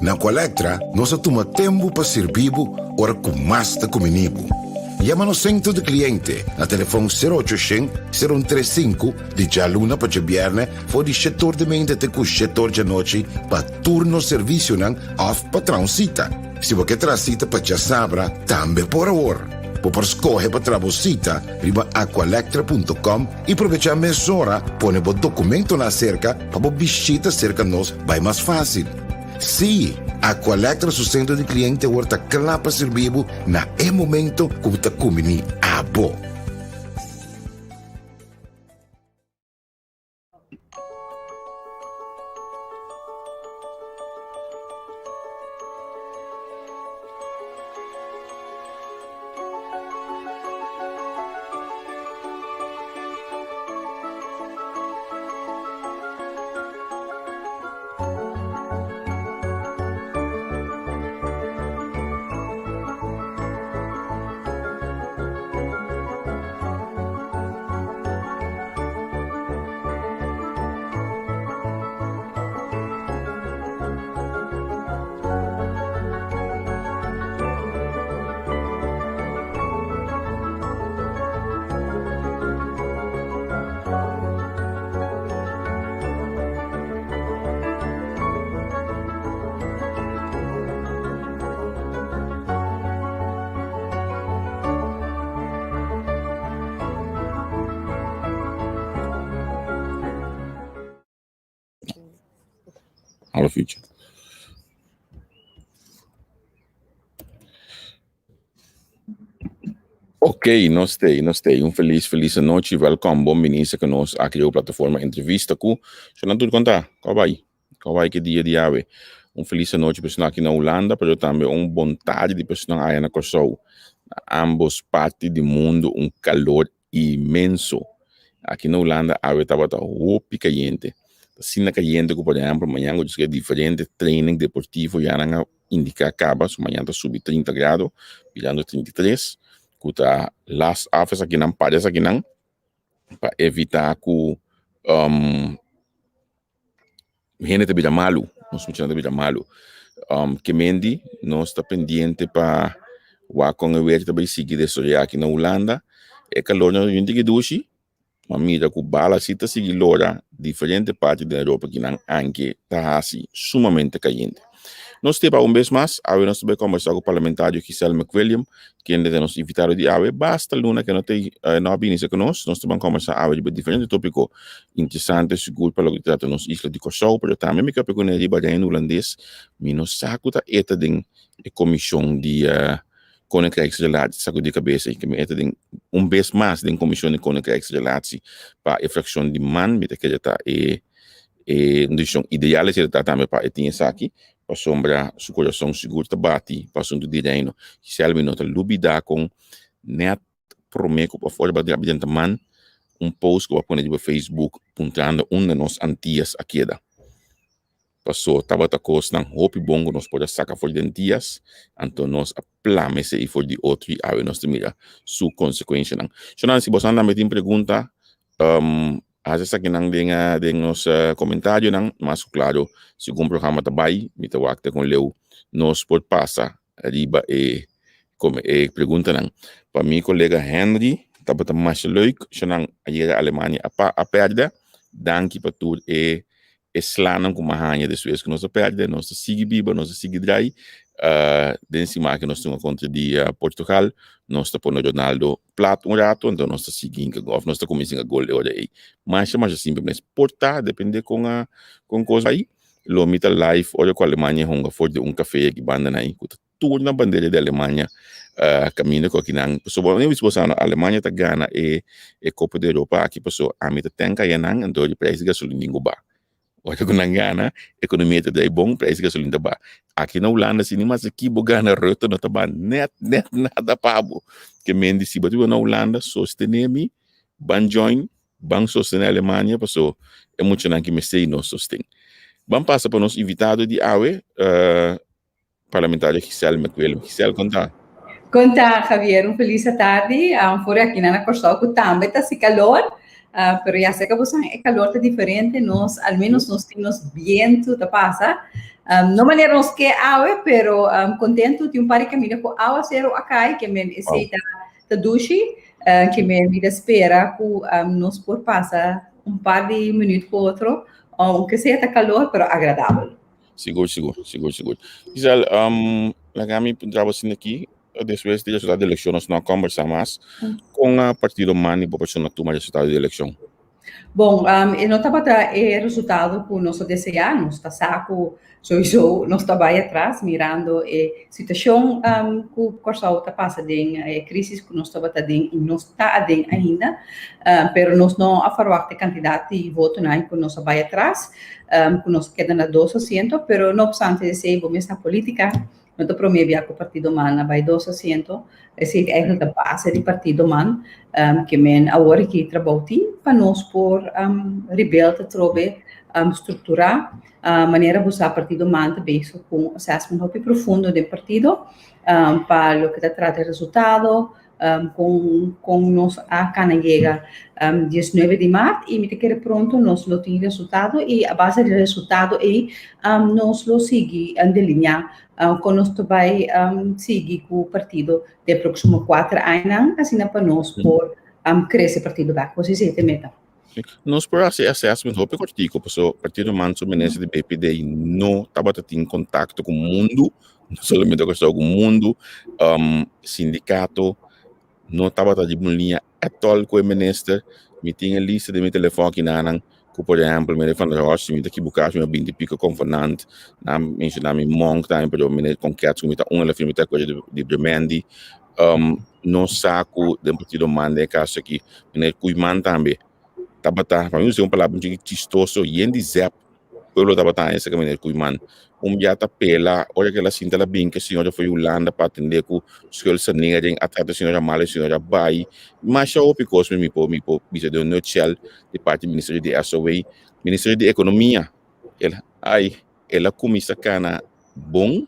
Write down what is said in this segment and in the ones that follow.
Na Colectra, nós toma tempo para servir ora com mais da comunibo. Llama no centro de cliente na telefone 0800-035 de jaluna para viernes voor die setor de mente te cu setor de noche para turno serviço nan off para transita. Se você transita para já sabra, também por hora. Por escolher para trabalhar, riba aqualectra.com e aproveitar a mesura, põe o documento na cerca para visita cerca nós vai mais fácil. Sim, Aqualectra su centro de cliente horta clapa servibo na momento como ta kumini abo. Alle feature. Ok, nós tem. Feliz noite. Welkom, bom ministro conosco aqui na plataforma entrevista com. Já não tudo contar. Qual vai que dia de ave. Feliz noite pessoal aqui na Holanda, mas também bom tarde de pessoal aí na Kosovo. Ambos partes do mundo, calor imenso. Aqui na Holanda ave estava caliente. Sina caliente que por exemplo amanhã eu disse diferente training deportivo já não indica acaba, amanhã está subir 30 graus, virando 33. Kuta las aves aqui não parece aqui não para evitar que gente te vira malo, nós te vira malo. Que mendi nós está pendente para o com o ver também seguir isso já aqui na Holanda é calor não gente que duche mamida com bala cita seguir lora diferente parte da Europa que não anche tá assim sumamente caliente. Nós temos vez mais, a nós também conversar com o parlamentário Giselle McWilliam, que ainda nos invitaram de ave, basta luna que não tem não abinisa conosco, nós também conversar sobre diferentes tópicos interessantes, seguro para o que trata nos islas de Kosovo, mas também me capego na riba em holandês, menos saco da eta de comissão de Koninkrijksrelatie, saco de cabeça, que me eta de vez mais de comissão de Koninkrijksrelatie para a fração de man, me que já está condição ideal é estar também para etinha aqui para sombra seu coração seguro tá bate para assunto de reino que se alme nota lubida com net promeco para fora de abdenta man post que vai pôr no Facebook puntando de nós antias aqui da passou tava ta costa hope bongo nós pode sacar fora de antias então nós aplame-se e for de outro a nós mira sua consequência não então se você anda me tem pergunta às aqui não tem nos comentários não mas claro se o programa tá bem me tá wakta com leu nós pode passar riba como pergunta não para mim colega Henry tá mais leuk senang a Alemanha a perda danke para tudo slanam com mahanya de suas que nós perde nós sigue biba nós sigue drai cima que nós temos contra de Portugal nós tá pondo Ronaldo plato rato então nós tá seguindo golf nós tá começando a gol olha aí mas simplesmente portar depende com coisa aí lo mita live olha com a Alemanha honga for de café que banda aí com tudo na bandeira da Alemanha caminho com aqui não so bom nem se você na Alemanha tá ganha Copa da Europa aqui pessoa a mita tenka ya não então de preço gasolina ninguba olha com Nangana, economia tá daí bom, preço gasolina ba. Aqui na Holanda, se nem mais aqui, bogana rota, não tá net nada pabo. Que mendi se batu na Holanda, sostenemi, ban join, ban sostener a Alemanha, passou, é muito não que me sei não sostém. Ban passa para nós invitado de AWE, parlamentário Giselle McWilliam. Giselle, conta. Conta, Javier, feliz tarde. Fora aqui na Kosovo também tá se calor. pero ya sé que vos el calor está diferente, al menos nos tenemos viento, te pasa. No maneiramos que agua, pero contento de par de caminho com agua zero acá, que me aceita da douche, que me espera que nos por passar par de minutos com outro, aunque seja calor, pero agradável. Seguro. Giselle, la kami trabalho aqui, depois de resultado de eleições, nós conversamos mais com o partido MAN e a população que toma resultado de eleição. Bom, eu não estava resultado com nosso DCA, nós está saco, nós trabalhamos atrás, mirando a situação que o Corsal está passando, a crise que nós estava tendo, e nós está ainda, pero nós não afarwak de candidato e voto não, que nós trabalhamos atrás, que nós queda na 2%, pero não obstante dizer, vamos na política, não te promete que o partido MAN vai 2%, esse é eigenlijk a base do partido MAN, que men agora que trabalha para nós por rebelde trobe estruturar maneira de usar o partido MAN também com assessment muito profundo do partido para o que trata de resultado com nós a canagega 19 de março e me te pronto nós lo tem resultado e a base do resultado aí nós lo sigue em linha com nós vai seguir com o partido de próximo 4 anos assim para nós por crescer o partido back você se te meta. Nós por esse assessment hope cortico porque o partido MAN o ministro de BPD não estava em contato com o mundo não somente com o mundo sindicato não estava de uma linha atual com o ministro me tinha lista de meu telefone aqui na que por exemplo me van der Horst me aqui buscar me 20 pico convenant na mencionar me monk também para o ministro com que a comita uma firma de coisa de demande não saco do partido MAN de caso aqui me cuiman também tabata para mim é uma palavra muito chistoso e em dizer pelo tabata esse caminho cuiman já tá pela olha que ela sinta lá bem que a senhora foi Holanda para atender com escola saneiring até a senhora mala a senhora vai mas só o picos me bisa de um nutshell de parte do Ministério de SOA Ministério de Economia ela começa cana bom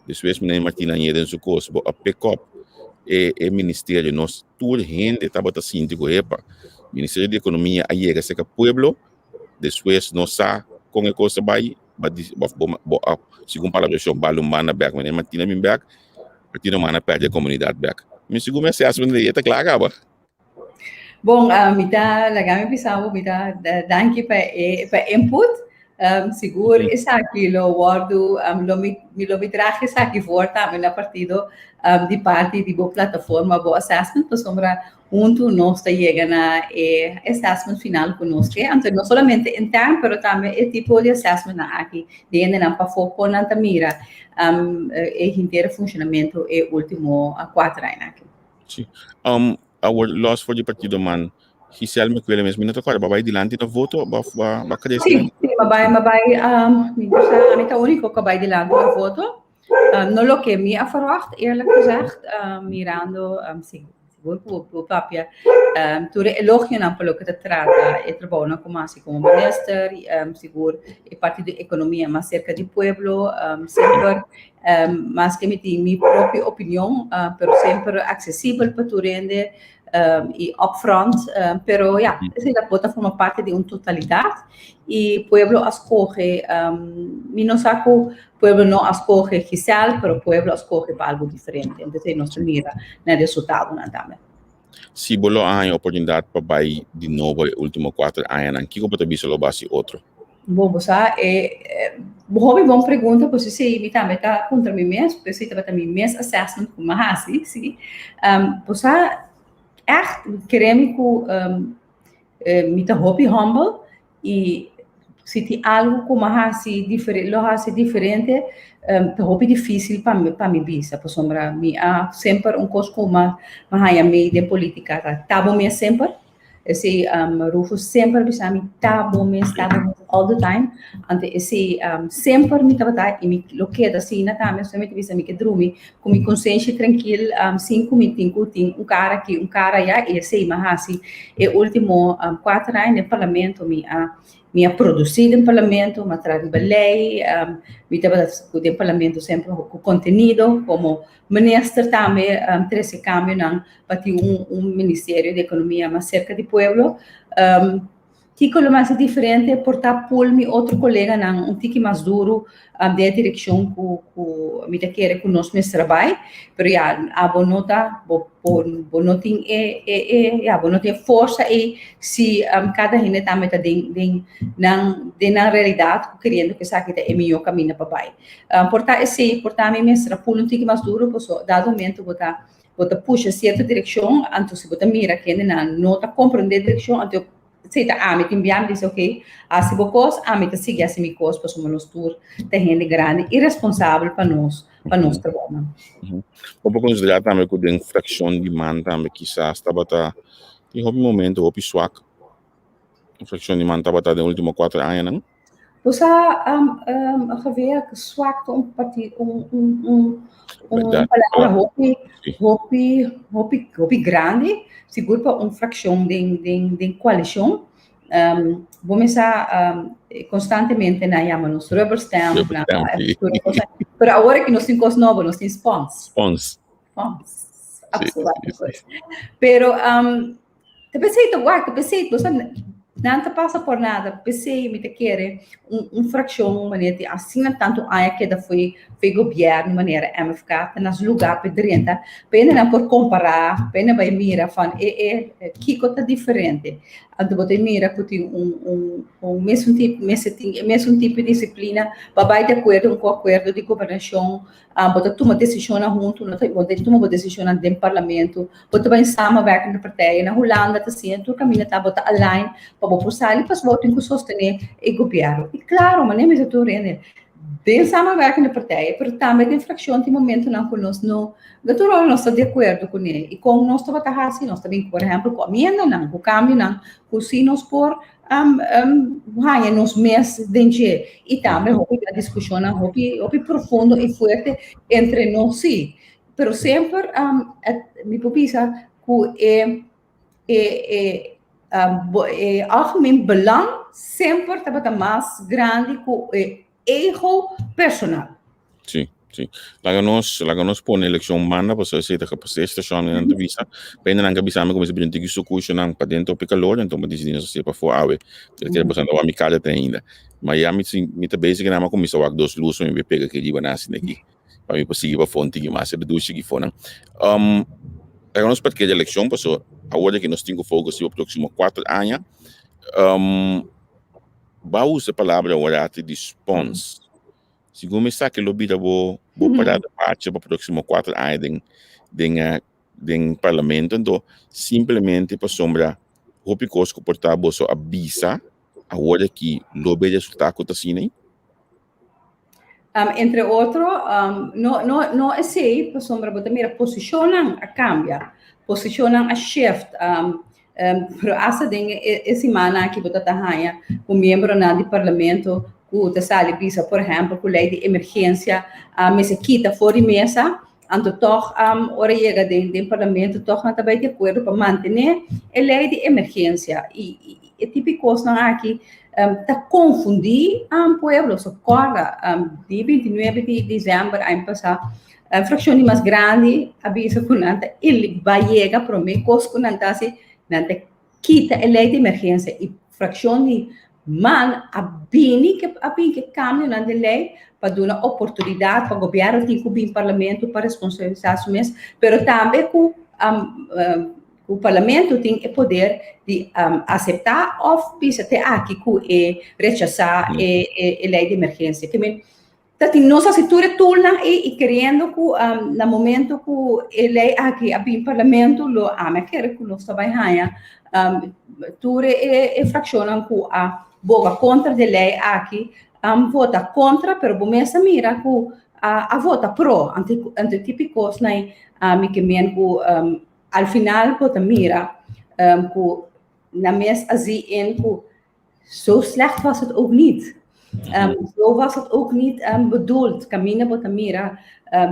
depois menina Martina Nieden su coisa a pick up e Ministério nós toda gente tabata síndico epa Ministério de Economia aí é que o pueblo depois nós com a coisa vai segundo palavra eu balo mana back mas Martina me back partido mana perde a comunidade back me segundo esse assunto aí tá claro agora bom me dá legal me dá danke para input seguro esse aqui lo guardo lo me traje esse aqui volta na partido de parte de boa plataforma boa assessment para sombra junto nós está chegando a assessment final conosco então não somente interno pero também é tipo de assessment aqui dentro na para foco na mira inteiro funcionamento é último 4 anos aqui sim our loss for the partido MAN Giselle me quelle mesmo minuto agora vai dilante no voto vai cadê sim vai me tá único que vai dilante no voto não lo que me verwacht eerlijk gezegd mirando seguro por papia tudo elogio não pelo que te trata e trabalho como minister seguro e parte da economia mais cerca do pueblo sempre mais que minha própria opinião pero sempre acessível para tu rende e upfront, pero essa é plataforma parte de uma totalidade e o pueblo escolhe, não sabe o pueblo não escolhe Giselle, pero o pueblo escolhe para algo diferente, então nós mira no resultado também. Se bolo há a oportunidade para vai de novo os últimos 4 anos, que como você lo base outro? Bom, você boa pergunta, porque se me também tá contra mim mesmo, porque se também mesmo assessment como assim, sim, você echt queremos que me tá humble e se tem algo como assim diferente tá difícil para mim bisa por sombra me sempre coisa como a me de política tá bom mesmo sempre esse Rufus sempre bisa me tá bom mesmo all the time ante esse sempre me tá e me lo que assim na também sempre bisa me que dormir com minha consciência tranquila 5 minutos tem um cara já esse mas assim é último 4 anos no parlamento me minha produzir no parlamento, mas trazer lei, me trabalhar com o parlamento sempre com conteúdo, como ministro também, esse cambio para ter ministério de economia mais cerca do povo. Tico lo mais diferente portar por mi outro colega nang tiki mais duro de direção que me quer que nós mesmo trabalho, pero já a bonota bonotin bonotin força e se cada gente também tá na realidade querendo que saque é melhor caminho para pai. Portar mi mesmo por tiki mais duro, pois dado momento botar puxa certa direção, então se botar mira que não tá compreender direção, então Sita amit imbiam diz ok, se vocês amit seguir assim me cos para somos tour de gente grande e responsável para nós trabalho. Vou considerar também que a infração de man também quizás estava em algum momento o swak. Infração de man estava nos últimos 4 anos, não? Dus geweer zwakt palavra hopi grande, seguro para fração de coalição. Vamos constantemente na chamamos rubber stamp, pero agora que nós temos novo, nós temos spons, absolutamente. Pero te pensei, não passa por nada, pensei, me te quer fração, maneira assim tanto que da foi governo, maneira MFK, nas lugar pedrenta, pena não por comparar, pena vai mira, fan que coisa diferente. Então você mira que tem mesmo tipo de disciplina, vai de acordo com o acordo de governação, você toma decisão junto, você toma uma decisão dentro do parlamento, você vai samenwerken na partij, na Holanda te zien, tu caminha tá bota align, para você sair, para você tem que sostener o governo. E claro, mas nem mesmo tu rende. Tem samenwerken na partij, mas também tem fração de momento não conosco, não, natural nós estamos de acordo com ele. E com nós estamos assim, nós também, por exemplo, com a emenda não, com o câmbio não, com se nós por ganha nos meses de e também a discussão é profunda e forte entre nós sim, pero sempre me propisa que algemeen belang sempre está mais grande que o ego personal. Sim. Laga nós pôr na eleição manda para você ter capacidade de estar na entrevista, bem na cabeça me começa a brincar que sucucho não para dentro do calor, então me dizem isso para fora, eu quero passar uma amicada ainda, mas já me tá basic na começar a dois luzes e me pega que liba nasce daqui, para me conseguir para fonte que mais do que fora. Laga nós para que a eleição passou, agora que nós temos foco se o próximo 4 anos, vai usar a palavra agora de response. Se começar que lobby da vou parar de parte para o próximo 4 anos do parlamento, então simplesmente para sombra o picos que portar bolso avisa agora que lobby de resultado que está assim. Entre outros, não é assim, para sombra, mas também posicionam a cambia, posicionam a shift. Pero essa semana que você está com membro do parlamento que sale bisa, por exemplo, com lei de emergência, mesa quita fora de mesa, então toch hora chega do parlamento, toch não está bem de acordo para manter a lei de emergência e típico não aqui está confundir povo, socorra de 29 de dezembro aí passar fração mais grande avisa com nada ele vai chegar para mim cosco não está se não quita a lei de emergência e fração de man abini que cambio na lei para dar uma oportunidade para o governo ter que vir parlamento para responsabilizar-se mesmo, mas também que o parlamento tem o poder de aceitar ou até aqui que rechazar a lei de emergência. Que tem nossa situação toda e querendo que no momento que a lei aqui a vir parlamento lo quer que nós trabalhamos tudo fracionam que a boa contra de lei aqui vota contra, pero bom essa mira que a vota pro ante típicos né que men que al final vota mira que na mes assim que zo slecht was het ook niet. Zo was het ook niet bedoeld. Camina Botamira,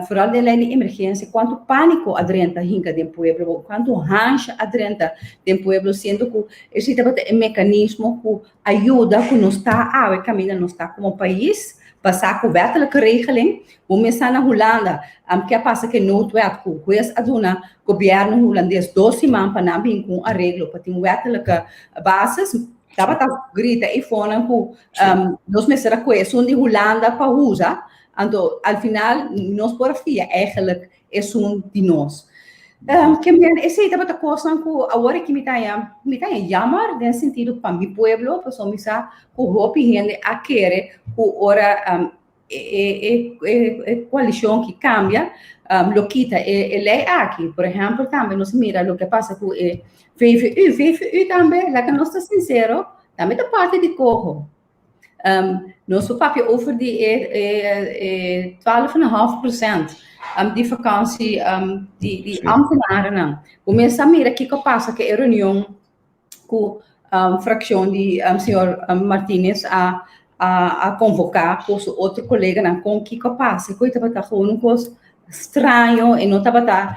vooral de lijn de emergência, quanto pânico adrenta hinca de pueblo, quanto rancha adrenta de pueblo, sendo que existe um mecanismo que ajuda que não está a Camina não está como país, passar com wettelijke regeling. Começar na Holanda, que passa que não é com a dona governo holandês 12 maanden para não vir com arreglo para ter wettelijke basis. Dapat grita e fona ku nós mesera kwestie die Holanda pa usa, então al final nós por fia eigenlijk is die nós. Que men esse dapat a coisa ku agora que me tá jammer no sentido para mi pueblo, pessoa misa ku hopi gente a querer ku ora coalição que cambia, lo quita lei aqui, por exemplo, também nós mira lo que passa com VVU também, lá que nós está sincero, também da parte de Coho. Nosso papel over die 12,5% die vakantie, die ambtenaren. Começa a mirar que passa que a reunião com fracção de senhor Martínez a convocar com outro colega com que passa, que estava gewoon coisa estranho en não estava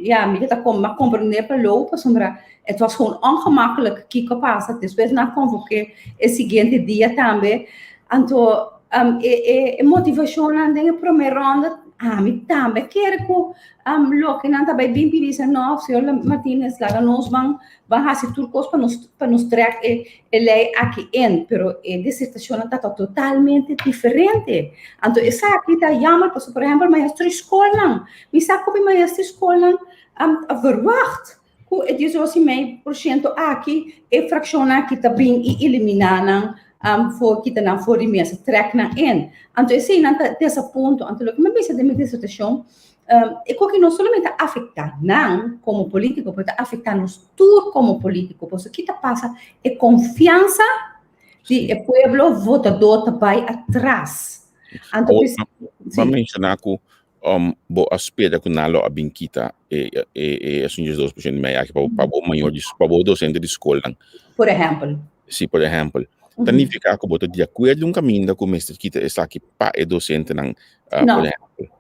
ja, me dat kon maar compreender para lopen, sombra. Het was gewoon ongemakkelijk kiko passa, depois na convoquei o seguinte dia também, então motivação na dinge primeira ronda, me também quero que lo que não também bem pedido não, senhor Martínez lá nós vamos fazer tudo coisa para nos trazer ele aqui in, pero a dissertação está totalmente diferente. Então essa aqui está jammer, por exemplo, maestro escola, me sabe como maestro escola verwacht. Het is zoals % aqui, e fracção aqui também e eliminar voor kita na voor die mensen trek na in. Então esse não desse ponto, então o que me pensa de minha dissertação, é que não somente afetar não como político, mas afetar nos tudo como político, porque kita passa é confiança de o pueblo votador também atrás. Então vamos mencionar que bo aspira que nalo abin kita assim os 2% mais aqui para o maior para o docente de escola. Por exemplo. Sim, por exemplo. Significa que botar de acordo caminho com o mestre kita está aqui para o docente não. Não,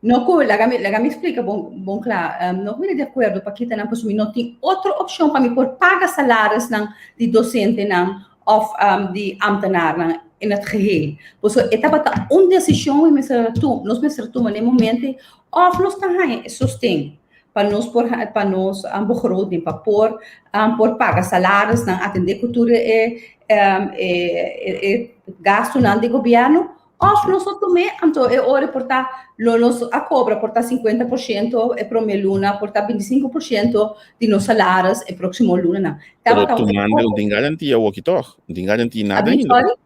não, lá me explica bom claro. Não me de acordo para kita não posso não tem outra opção para me por pagar salários não de docente não of de ambtenaar não in het geheel. Dus het is een decisão e nós tomamos no momento of nós gaan sustento para nós begroting para por pagar salários não atender cultura gasto não de governo of nós também então é hora portar nós a cobra portar 50% é primeira luna portar 25% de nos salários é próximo luna não. Tu manda não tem garantia o que toch, não tem garantia nada ainda.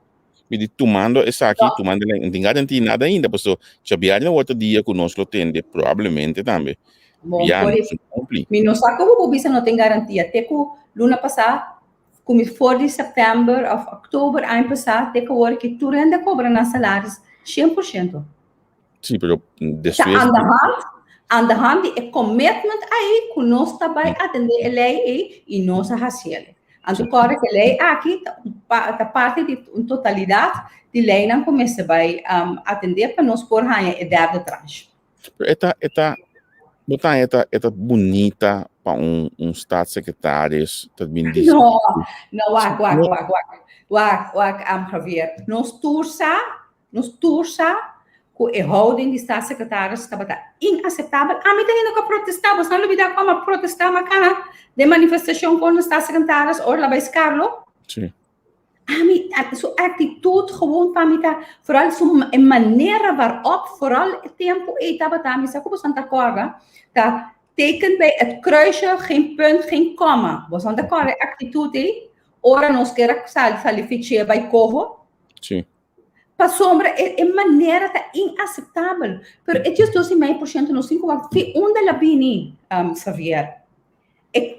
Me tomando essa aqui, tomando não tem garantia nada ainda, porque se vier no outro dia que nós lo tende, provavelmente também. Bom, me não sabe como o bisa não tem garantia. Até que luna passada, como for de setembro ou outubro, ano passado, até que hora que tu ainda cobra nas salários 100%. Sim, pero depois aan de hand die commitment aí que nós também atender a lei e nós a fazer. Então, claro que a lei aqui, a parte de totalidade de lei não começa a atender para nós por a derde tranche. Esta bonita para staatssecretario também diz. Não, Javier. Nós torça que a houding de staatssecretaris estava inaceitável. A mim ainda que protestar, você não olvidar como protestar, mas cara, de manifestação com os staatssecretaris, ou lá vai Carlo. Sim. A mim, sua atitude gewoon para mim tá, vooral sua maneira waarop, vooral o tempo e estava também, se como Santa Corga, tá teken bij het kruisje, geen punt, geen komma. Você não tá atitude, ora nós queremos salificar bij Coho. Sim. Para sombra, é maneira tá inaceitável. Pero é just 12,5% no 5 anos. Onde ela bini, Xavier?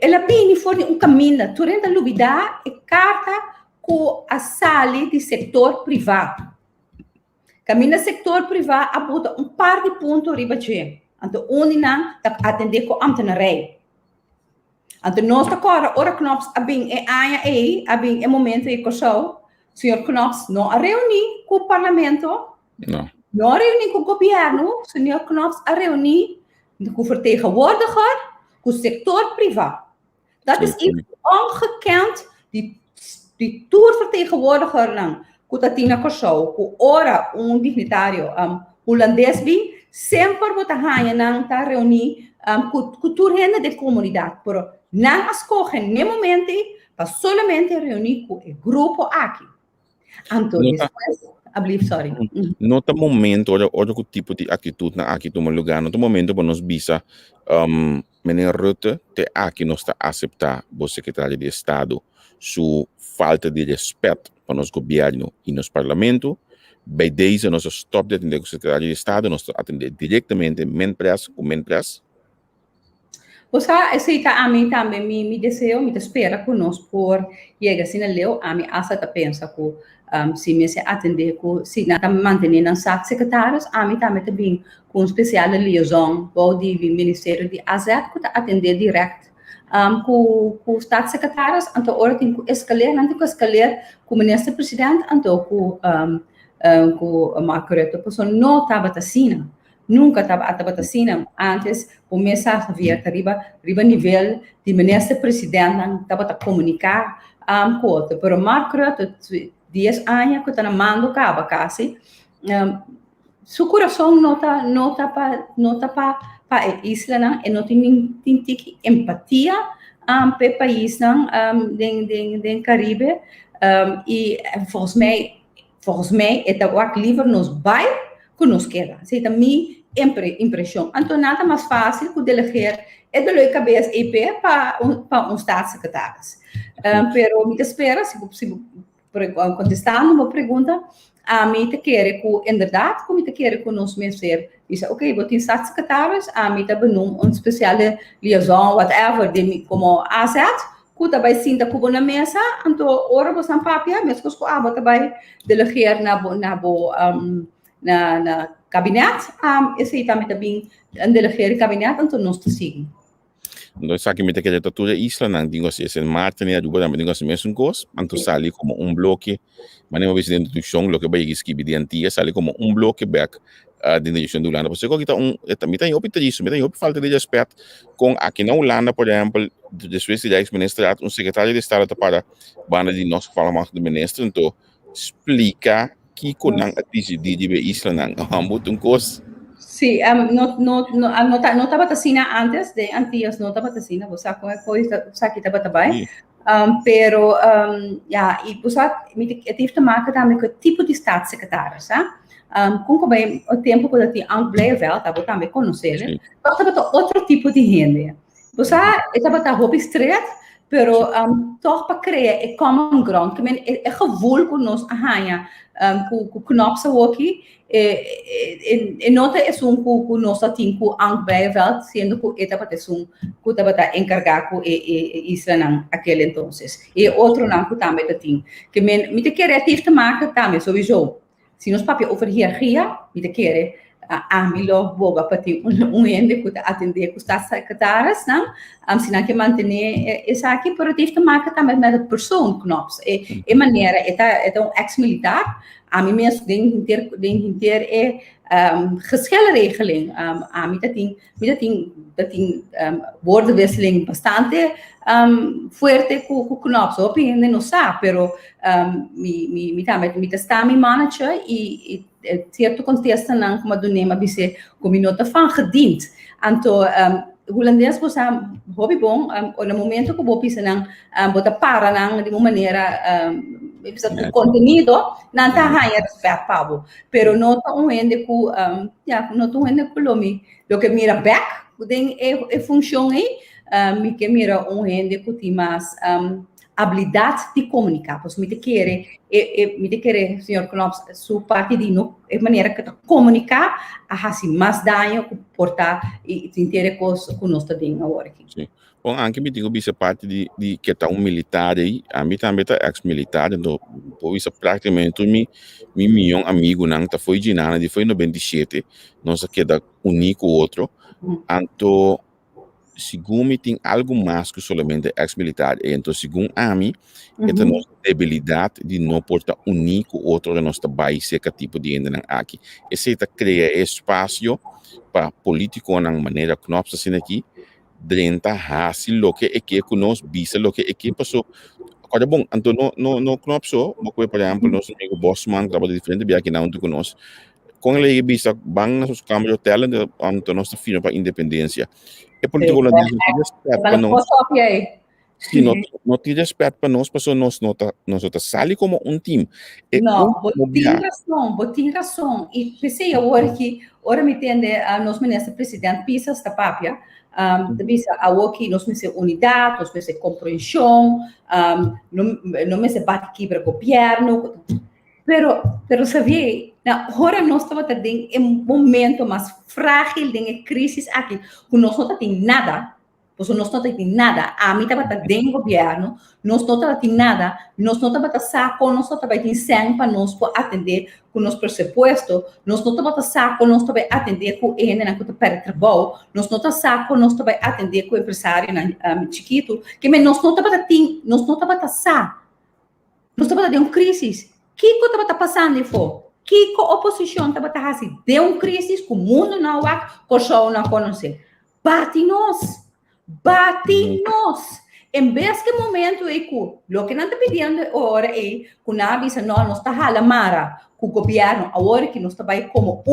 Ela bini foi caminho. Tu renda duvidar é carta com a sala de setor privado. Caminho setor privado abuta par de pontos riba de. Então, onde não atender com ambtenarij. Então, nós agora, ora knops, abing é momento e coisa. senhor Knops, não a reunir com o parlamento, Não. não a reunir com o governo, senhor Knops, a reunir com o vertegenwoordiger, com o sector privado. Dat is iets ongekend, die toervertegenwoordiger lang, com Tatina Korsou, com ora dignitário holandês, sempre vou estar reunir com turhende de comunidade, pero não escolhem nem momento para solamente reunir com o grupo aqui. Então, depois, sorry. Nota momento, olha que tipo de atitude na aqui toma lugar, nota momento para nos bisa, meneer Rutte, te aqui nós está aceitar o secretário de Estado sua falta de respeito para nosso governo e nosso parlamento. Bij deze nós stop de atender com o secretário de Estado, nós atender diretamente com Menpres. Você aceita a mim também, me desejo, me espera conosco por chegar assim a leu, a mim essa tá pensa que se me se atender com se nada manter na sac secretários, a mim também com especial liaison ou de Ministério de AZ que tá atender direto com o staatssecretaris, então ora tem que escalar, não tem que escalar com o ministro-presidente, então com o Marco Rutte, porque não estava assim. Nunca estava assim. Antes, começar a vir riba nível de ministro-presidente, estava a comunicar com o outro. Mas Marco Rutte, 10 anos que está na mão do cabo, quase, seu coração não está para a isla, e não tem empatia para o país do Caribe, e volgens mij, é o livre nos vai que nos queda. Essa é a minha impressão. Então, nada mais fácil que delegar é de lei cabeça e pé para staatssecretário. Pero me espera, se contestando uma pergunta, a mim te quer que, inderdaad, como te quer que nós mesmos diz, ok, vou ter staatssecretários, a mim te benoem uma especial liaison, whatever, como AZ, que também sinta que na mesa, então, ora você não papia, mesmo que você também delegar na gabinete, esse também delegar o gabinete, então nós te seguimos. Então, aqui me que a toda isla não digo se é Marte nem a Dubai também digo se mesmo coisa, então sali como bloque, mas não vez dentro do chão, lo que vai escrever de antiga, sali como bloque back dentro do chão do Holanda. Você que também tem opita disso, também tem falta de respeito com aqui na Holanda, por exemplo, de Suécia, de ex-ministro, secretário de Estado para banda de nós falamos do ministro, então explica que não decidir de isla não, muito coisa. Sim, não estava assim antes de antigas, não estava assim, você coisa que estava também, pero e você tive que marcar também que tipo de staatssecretário, sabe? Como bem o tempo que eu tinha Anglevel, estava também conhecer, estava outro tipo de gente. Você estava roupa estreita, pero toch para criar é common ground, que é gevoel que nós arranha, com knops aqui, e nota é que nós temos com Anglevel, sendo que estava que estava encarregado com Isla aquele então. E outro não que também tem, que me te querer tive marca também sowieso. Se nós papel over hierarquia, me te querer a melhor boga para ter ende que atender com os staatssecretários, não? Se não que manter isso aqui, para ter que marcar também met a persoon knops. E maneira é um ex-militar, a mim mesmo tem ter geschilregeling. A mim tem woordenwisseling bastante fuerte com knops. Op ainda não sabe, pero me está me manager e certo contexto não como do nema bise como nota van gediend. Então holandês você hobby bom no momento que você pisa não bota para não de uma maneira o conteúdo não tá higher respeito Pablo, pero nota ende com nota ende com lo que mira back tem é função aí me que mira ende com tem mais habilidade de comunicar, pois me te querer, senhor Knops, sua parte de maneira que comunicar, a assim mais dano que portar e ter conosco dentro agora aqui. Sim. Bom, anche me digo bisa parte de que tá militar aí, a mim também tá ex-militar, então por isso praticamente meu amigo não tá foi de nada, foi 97, nós queda único outro, então según me tem algo mais que somente ex-militar. Então, segundo a mim, é a nossa debilidade de não portar unir com outro de nosso país, que tipo de ainda aqui. Esse é criar espaço para político na maneira que nós assim aqui, drenta fácil o que é que conosco, visa o que é que passou. Agora, bom, então, no knopso, por exemplo, nosso amigo Bosman, trabalha diferente, bem aqui não conosco. Com ele, bisa, bang na sus câmera de tela, então, nossa firma para independência. É político holandês, não tem respeito para nós. Sim, não tem respeito para nós, porque nós sali como um time. Não, você tem razão. E pensei agora que, ora me entende, nós ministros presidente pisas da papia, bisa aqui nós me unidade, nós me compreensão, não me bate quebra governo, pero sabia, na hora nós estamos tendo um momento mais frágil de crise aqui, que nós não temos nada. Pues nós não temos nada. A mim estava dentro do governo, nós não temos nada, nós não temos saco, nós não temos sangue para nós atender com nosso pressuposto, nós não temos saco, nós temos atender com ele na conta para trabalho, nós não temos saco, nós temos atender com o empresário chiquito, que nós não temos saco, nós estamos em uma crise. O que está passando for? Que a oposição está fazendo? De uma crise que o mundo não vai, que o show não conhece. Bate nós. Em vez que momento é que o que não está pedindo agora é que não avisa não está halamara com o governo agora que nós está como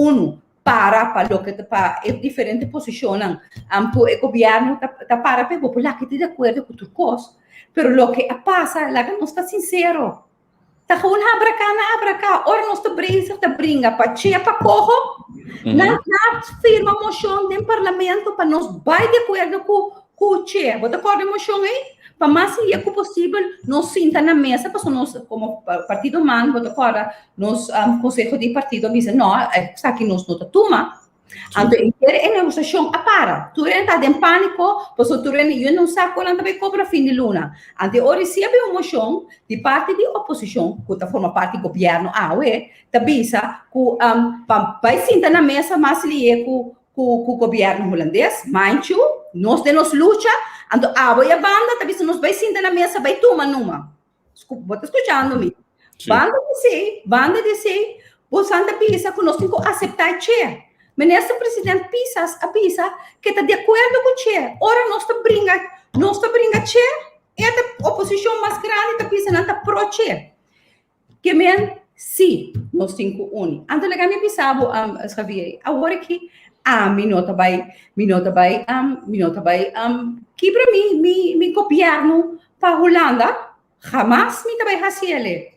para lo que para diferente posição o governo está para o popular que está de acordo com tudo coisa, pero lo que passa lá que não está sincero. Tá com abra cá, ora nós tá brinca para tia para corro, na firma moção do parlamento para nós vai de acordo com o tia, bota acordo moção aí, para mais se é possível nós sentar na mesa, para nós como partido man, bota acordo nós conselho de partido avisa não, está aqui nós não toma. Então, em negociação para. Tu está em pânico, pois tu não sabe quando vai cobrar fim de luna. Então, ora se há uma moção de parte da oposição, que forma parte do governo, avisa que vai sentar na mesa, mas ele é com o governo holandês, mancho, nós temos luta, então a banda, talvez nós vai sentar na mesa, vai tomar numa. Você está escutando-me? Banda dizer, você anda pensa que nós temos que aceitar o mas esse presidente avisa que está de acordo com o Che. Ora, nós está brincando Che, e a oposição mais grande está pensando está pro Che. Que men, sim, nós temos um. Então, legal me pensava, Javier, agora que minota vai, que para mim, me governo para a Holanda, jamais me vai fazer ele.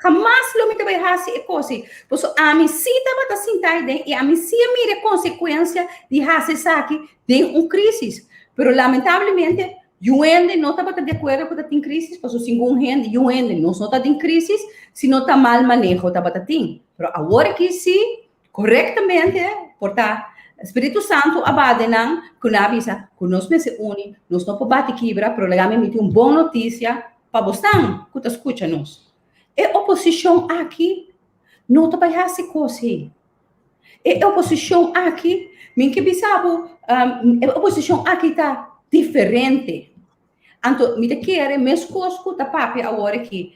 Jamás lo me vai fazer coisa. Pois a mim se estava sentada e a mim se mira consequência de fazer isso aqui de uma crise. Pero lamentavelmente, o ende não estava de acordo com a crise, pois o segundo ende, o ende não está em crise, se não está mal manejo, estava tem. Pero agora que sim, corretamente, portar Espírito Santo abade não, que avisa, que nós se une, nós não podemos quebrar, pero legalmente uma boa notícia para você, que escuta nós. E a oposição aqui não está fazendo coisa. E a oposição aqui, minha que sabe, a oposição aqui está diferente. Então, me quer mesmo coisa da papia agora que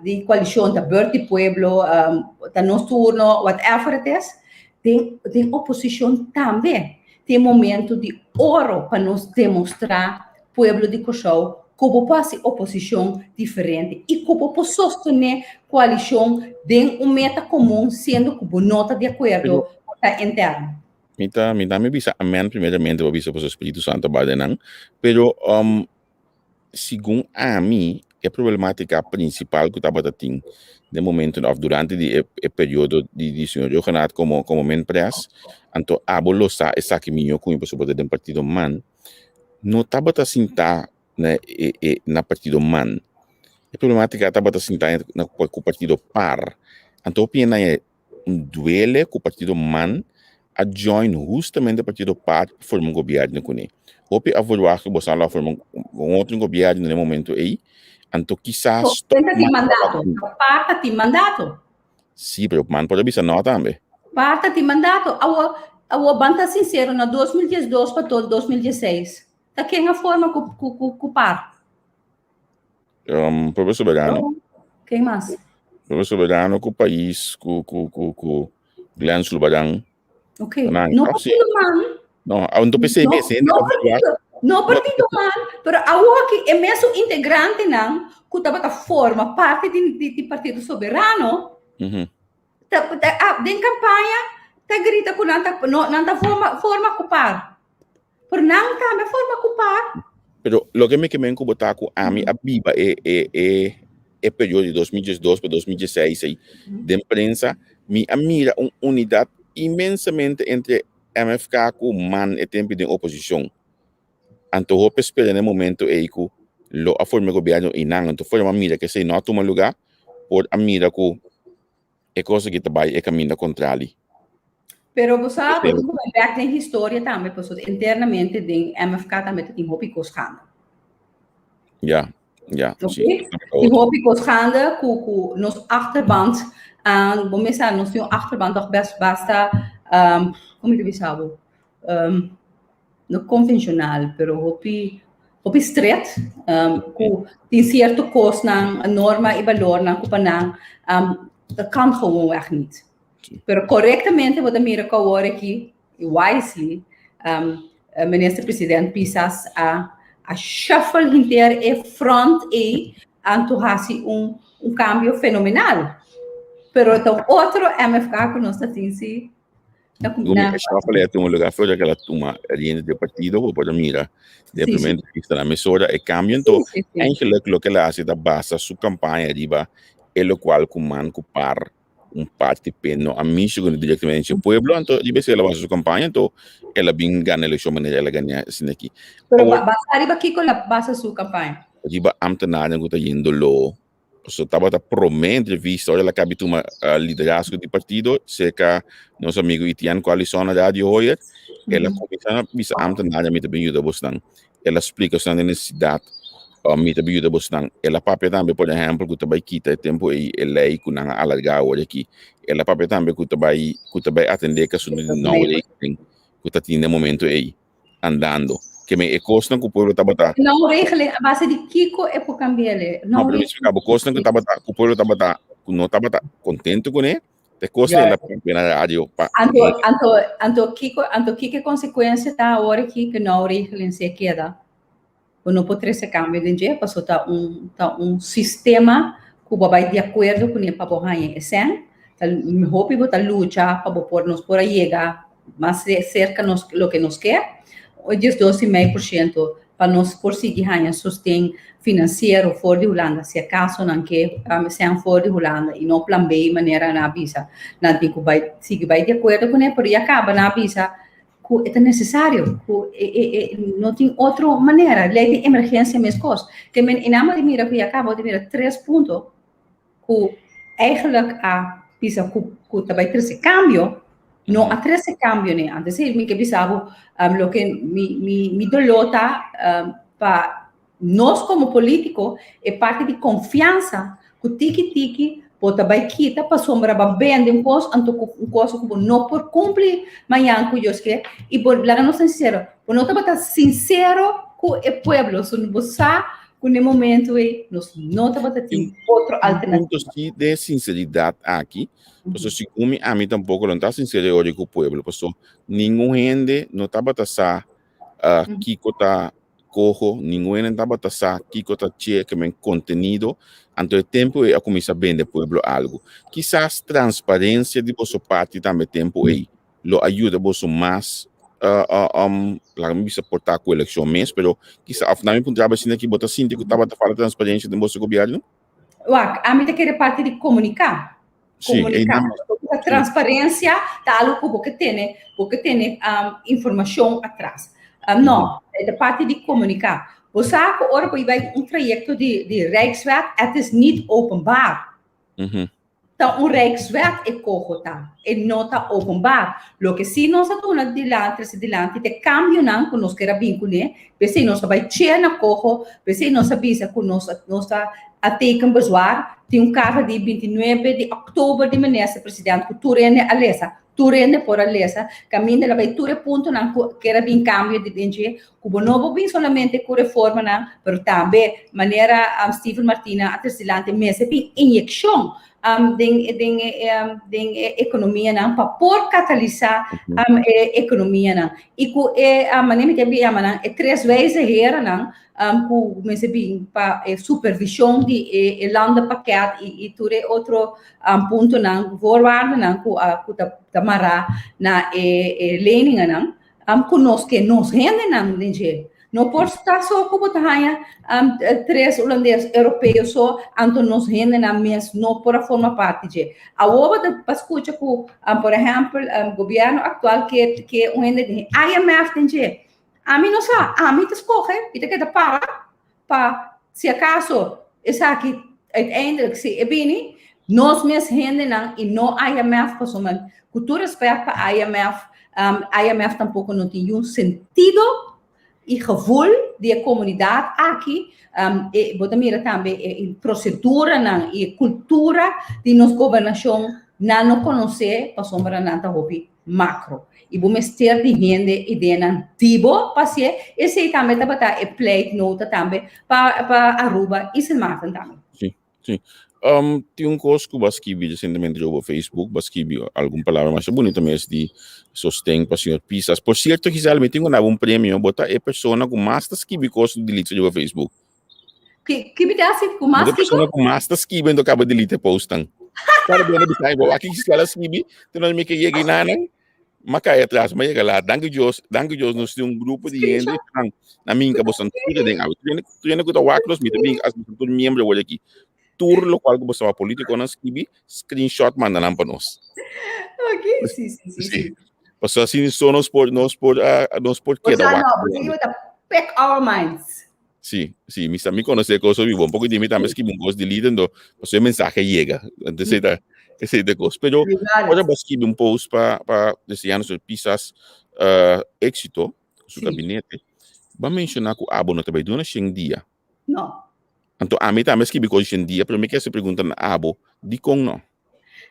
de coalição da Verde Pueblo, da nosso turno, whatever it is, tem oposição também. Tem momento de ouro para nos demonstrar Pueblo de Cochão como pode oposição diferente e como pode sostener coalição de meta comum, sendo que nota de acordo interno. Me bisa amen primeiramente vou bisa para o Espírito Santo badenang, pero segundo a mim a problemática principal que estava tendo de momento durante o período de senhor Renato como menpres, então a bolosa essa que minha com o sobre do partido man não estava sentar na partido man. A problemática estava sentar na com o partido par. Então pena é duele com o partido man a join justamente o partido par para formar um governo com ele. Hope a voar que você lá formar um outro governo no momento aí. Então quizás tenta de mandato, parte de mandato. Sim, pero man pode bisa não também. Parte de mandato. o banta sincero na 2012 para todo 2016. Tá quem a forma ocupar? Povo soberano. Quem mais? Povo soberano com o país, com Glenn Sulbadang. Ok. Tanang. No Assim, partido man. não, onde pensei mesmo, No partido man, pero a que é mesmo integrante não, que tá forma parte de partido soberano. Den campanha tá grita com nanta forma ocupar. Por não tá na forma ocupar. Pero lo que me quemé com botar com a mim a biba é período de 2012 para 2016 aí, de imprensa, me mira uma unidade imensamente entre MFK com man e tempo de oposição. Então, eu espero no momento aí que lo a forma governo inang, então foi uma mira que se não toma lugar, por a mira que é coisa que trabalha é caminho contrário. Pero você sabe, back na história também, porque internamente de MFK também tem hobby schande. Ja. Okay? Die hobby schande com nos achterband en vamos dizer, nos temos achterband toch best basta como que sabe? No convencional, pero hobby straight, tem certo cost na norma e valor na kupanang dat kan gewoonweg niet. Pero correctamente, wat de hoor aqui, wisely, minister-president Pisas a shuffle inteiro e front e antojasse cambio fenomenal. Pero então, outro MFK que nós temos assim, Eu falei até um lugar fora aquela turma ali do partido, por mira, de implemento que está na mesura e cambio, então, eigenlijk o que ela faz da base sua campanha arriba, é o qual comanda par parte peno a mim chegando diretamente ao povo, então deve ser ela base sua campanha, então ela bem ganha a eleição, mas ela ganha assim aqui. Pero arriba aqui com a base sua campanha. Arriba ambtenaar que está indo lo, so estava a prometer entrevista, ela cabe uma liderazgo do partido, cerca nosso amigo Itian coalição na rádio hoje, ela começa a visa ambtenaar met de bejuda bostan, ela explica a necessidade met de bejuda bostan, ela papel também, por exemplo, que também quita tempo e lei que não alargar hoje aqui, ela papel também que também atender que são não regeling, que está tendo momento aí andando. Que me costa que o povo estava não regle a base de Kiko é por cambiar não para explicar o costa que o povo estava não estava contente com ele te costa ela na rádio anto Kiko que consequência tá agora aqui que não regle se queda ou não pode ser cambio de dia passou tá sistema que vai de acordo com ele para borrar sem tá hope botar luta para pôr nos por aí chegar mais cerca nos lo que nos quer hoje 12,5% para nós conseguir ganhar sustento financeiro fora de Holanda, se acaso não quer ser fora de Holanda e não plan B maneira na visa, não tem que vai seguir vai de acordo com ele, porque acaba na visa que é necessário, que não tem outra maneira, lei de emergência mesmo coisa, que men inama de mira que acaba de mira 3 pontos, que eigenlijk a visa que também ter esse cambio. No a esse cambio né, antes ele que pensava lo que me dolota para nós como político é parte de confiança que tiki pode vai quitar para sombra para bem de coisa anto coisa como não por cumprir manhã que eu quer e por lá não sincero por não estar sincero com o povo so não que no momento nós não estamos tendo outra alternativa de sinceridade aqui. Porque se a mim tampouco não está sincero hoje com o povo, porque nenhum gente não estava taxar Kiko tá corro, ninguém estava taxar Kiko tá che que men conteúdo, anto o tempo é a começar bem do povo algo. Quizás transparência de vossa parte também tempo aí, lo ajuda você mais lá me suportar com a eleição mesmo, pero quizás afinal me trabalho assim aqui botar sim que estava falando transparência do vosso governo. A mim querer parte de comunicar. Comunicar. A transparência tá algo que tem informação atrás. Não, é da parte de comunicar. Você agora vai um projeto de Rijkswet, het is niet openbaar. Então, Rijkswet é correta, e não está openbaar. Lo que sim nós estamos adiante, te cambio não que nós queremos vincular, porque nós vai chegar na corro, porque nós sabemos que nós está a ter que bezwaar. Tem carta de 29 de outubro de minister-presidente, que Turene Alessa, Turene por Alessa, caminho da vai Ture ponto não quer vir cambio de dinheiro, como não vem somente com reforma não, mas também maneira Stephen Martina atrasante mesmo bem injeção de economia não para por catalisar economia não e com a maneira que bem não é 3 vezes era não com mesmo bem para supervisão de landa paquete e tudo outro ponto não voorwaarden não com a mara na leningen não conosco que nos rende não dinheiro. Não pode estar só como tahanha 3 holandeses europeus só então nos rende na mesma não por forma parte de a outra para escutar com por exemplo governo atual que rende de IMF tem a mim não sabe a mim te escolhe e te queda para se acaso essa aqui uiteindelijk se é bem nós mesmos rende não e não IMF para somar com todo respeito para IMF tampouco não tem sentido e gevoel die comunidade aqui, bota mira também a procedura e cultura de nossa governação não conhecer para sombra não tá hobby macro e vamos ter de rende e de antigo passe esse também tá botar a plate nota também para Aruba e Sint Maarten também. Sim. Tem coisa que eu escrevi recentemente no Facebook, escrevi alguma palavra mais bonita mesmo de sostém para o senhor Pisas. Por certo, Gisele, tenho um prêmio, botar a pessoa com mais escrevi coisa de delete no Facebook. Que me dá assim com mais? A pessoa com mais escrevi então acaba de delete postam. Para bem observar, aqui Gisele escrevi, então não me que chegue nada, mas cai atrás, mas chega lá, danke Deus, nós temos grupo de gente na minha cabeça tudo dentro. Tu ainda que tá óculos, me também as todo membro olha aqui. Tour lo qual que você vai político nós escrevi, screenshot manda lá para nós. Ok, sim. Mas assim só nós por que da óculos. Pick our minds. Sim, mis amigos conhecem coisas vivo, pouco de mim também escrevi coisa de líder, então você mensagem chega, antes de coisa. Pero agora eu escrevi post para desejando sobre Pisas éxito, seu gabinete. Vamos mencionar que o abo não trabalha durante 100 dias. Não. Então, a mim também escrevi coisa 100 dias, pero me quer se perguntar na abo, de como não?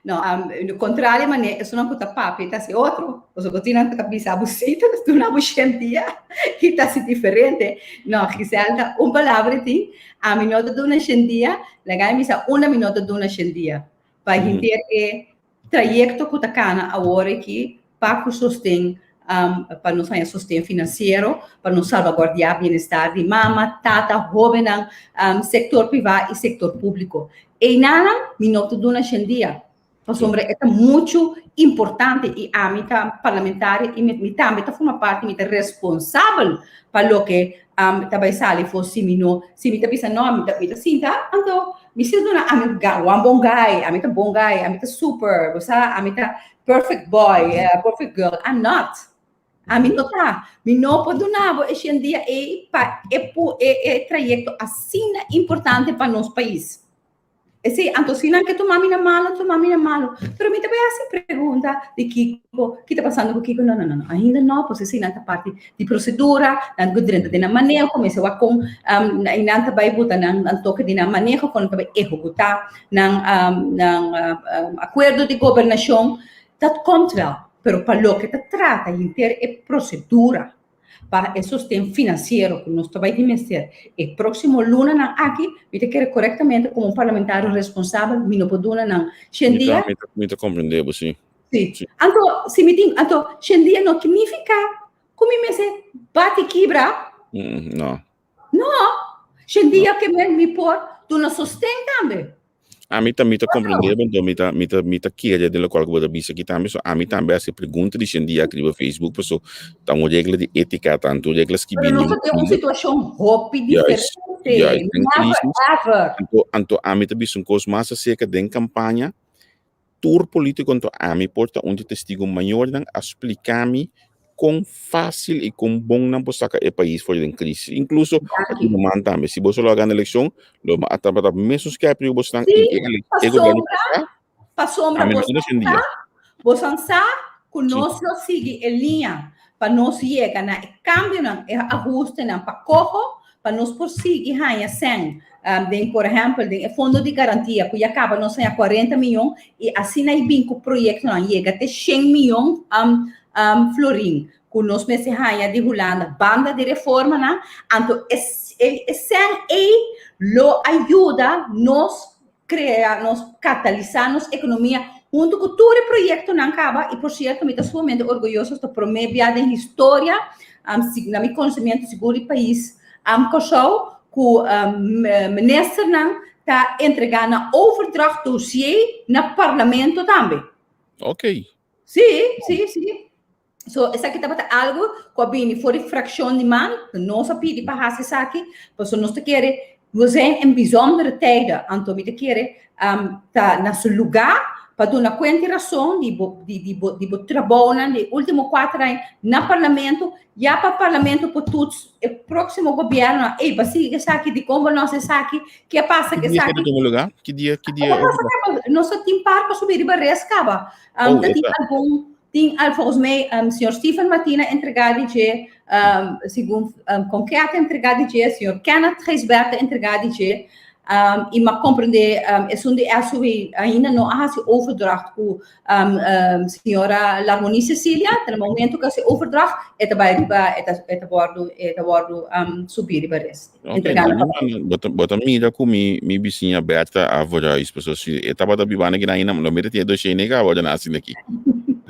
Não, no contrário, mas isso não é papo, está se outro. Os outros não cabeça abusita, tu não abusentia, que está se diferente. Não, Gisela, palavra tem, a minuto de uma dia, legal, misa uma minuto de uma dia. Para entender o trajeto que está cana agora aqui, para que sustém para nos fazer sustento financeiro, para nos salvaguardar o bem-estar de mama, tata, jovem, setor privado e setor público. E nada, minuto de uma dia. Sombra é muito importante e a mim parlamentar e me também forma parte me responsável para o que também sale fosse se me pensa não me sinta então me sinto um bom guy a mim bom guy a mim super você a mim perfect boy perfect girl I'm not a mim não tá me não pode nada esse dia é trajeto assim importante para nosso país. Sì, anche se non che tu mamma malo, però mi também assim pergunta de Kiko, que está passando com Kiko? Não, ainda não, pois sim, nanta parte de procedura, nanta dentro de na manejo, começa a com, nanta vai botar nanta toque de na manejo, quando também executar, acordo de governação, dat komt wel, pero para lo que te trata de ter é procedura. Para o sustento financeiro que nós vai investir. E próximo luna não aqui, me quer corretamente como parlamentar responsável, me não pode não. Xendia. Me compreender, sim. Sim. Então, se me diz, então, xendia não significa como me se bate quebra? Não. Não. Xendia que me pôr, tu não sustenta também. A mim também compreender, então me querer de qual que eu aqui também, so a mim também essa pergunta de dia aqui no Facebook, pessoal, tá uma regra de ética tanto regras que bem. Mas nós temos uma situação hobby diferente. Então a mim também são coisas mais acerca da campanha tour político então a mim porta onde testigo maior dan explicar-me com fácil e com bom não posso sacar o país fora da crise. Incluso aqui no man também, se você logo na eleição, lo atapa mesmo que a primeira você governo para sombra menos hoje em dia. você conosco sigue em linha para nós chegar na cambio na ajuste na para corro para nós prosseguir ganhar 100 por exemplo de fundo de garantia que acaba nós ganhar 40 milhões e assim aí bem que o projeto não chega até 100 milhões florim que nós me se ganhar de Holanda banda de reforma na então esse aí lo ajuda nós criar nós catalisar nossa economia junto com todo o projeto não acaba e por certo me estou sumamente orgulhoso de promover a história na meu conhecimento seguro do país que o ministro está entregando a overdracht dossier no parlamento também. Ok. Sim. So, essa aqui está algo que vem fora fração de mão, não se pede para fazer isso aqui, porque nós queremos, você em bijzondere tijden, então we queremos estar no seu lugar para dar uma quantitação de trabalho de últimos 4 anos no parlamento, já para o parlamento para todos o próximo governo, e para seguir isso aqui de como nós isso aqui, que passa que isso aqui. Que dia? Nós temos para subir para rescaba. Tem volgens mij senhor Stephen Martina entregado de segundo concreto entregado de senhor Kenneth Geisberta entregado de e me compreender é ainda não há se overdracht com senhora Larmonie Cecília no momento que se overdracht é bordo subir para esse entregado bota mira com mi vizinha Berta a voz pessoas se estava da bibana que ainda não me tinha dois nega agora nasce aqui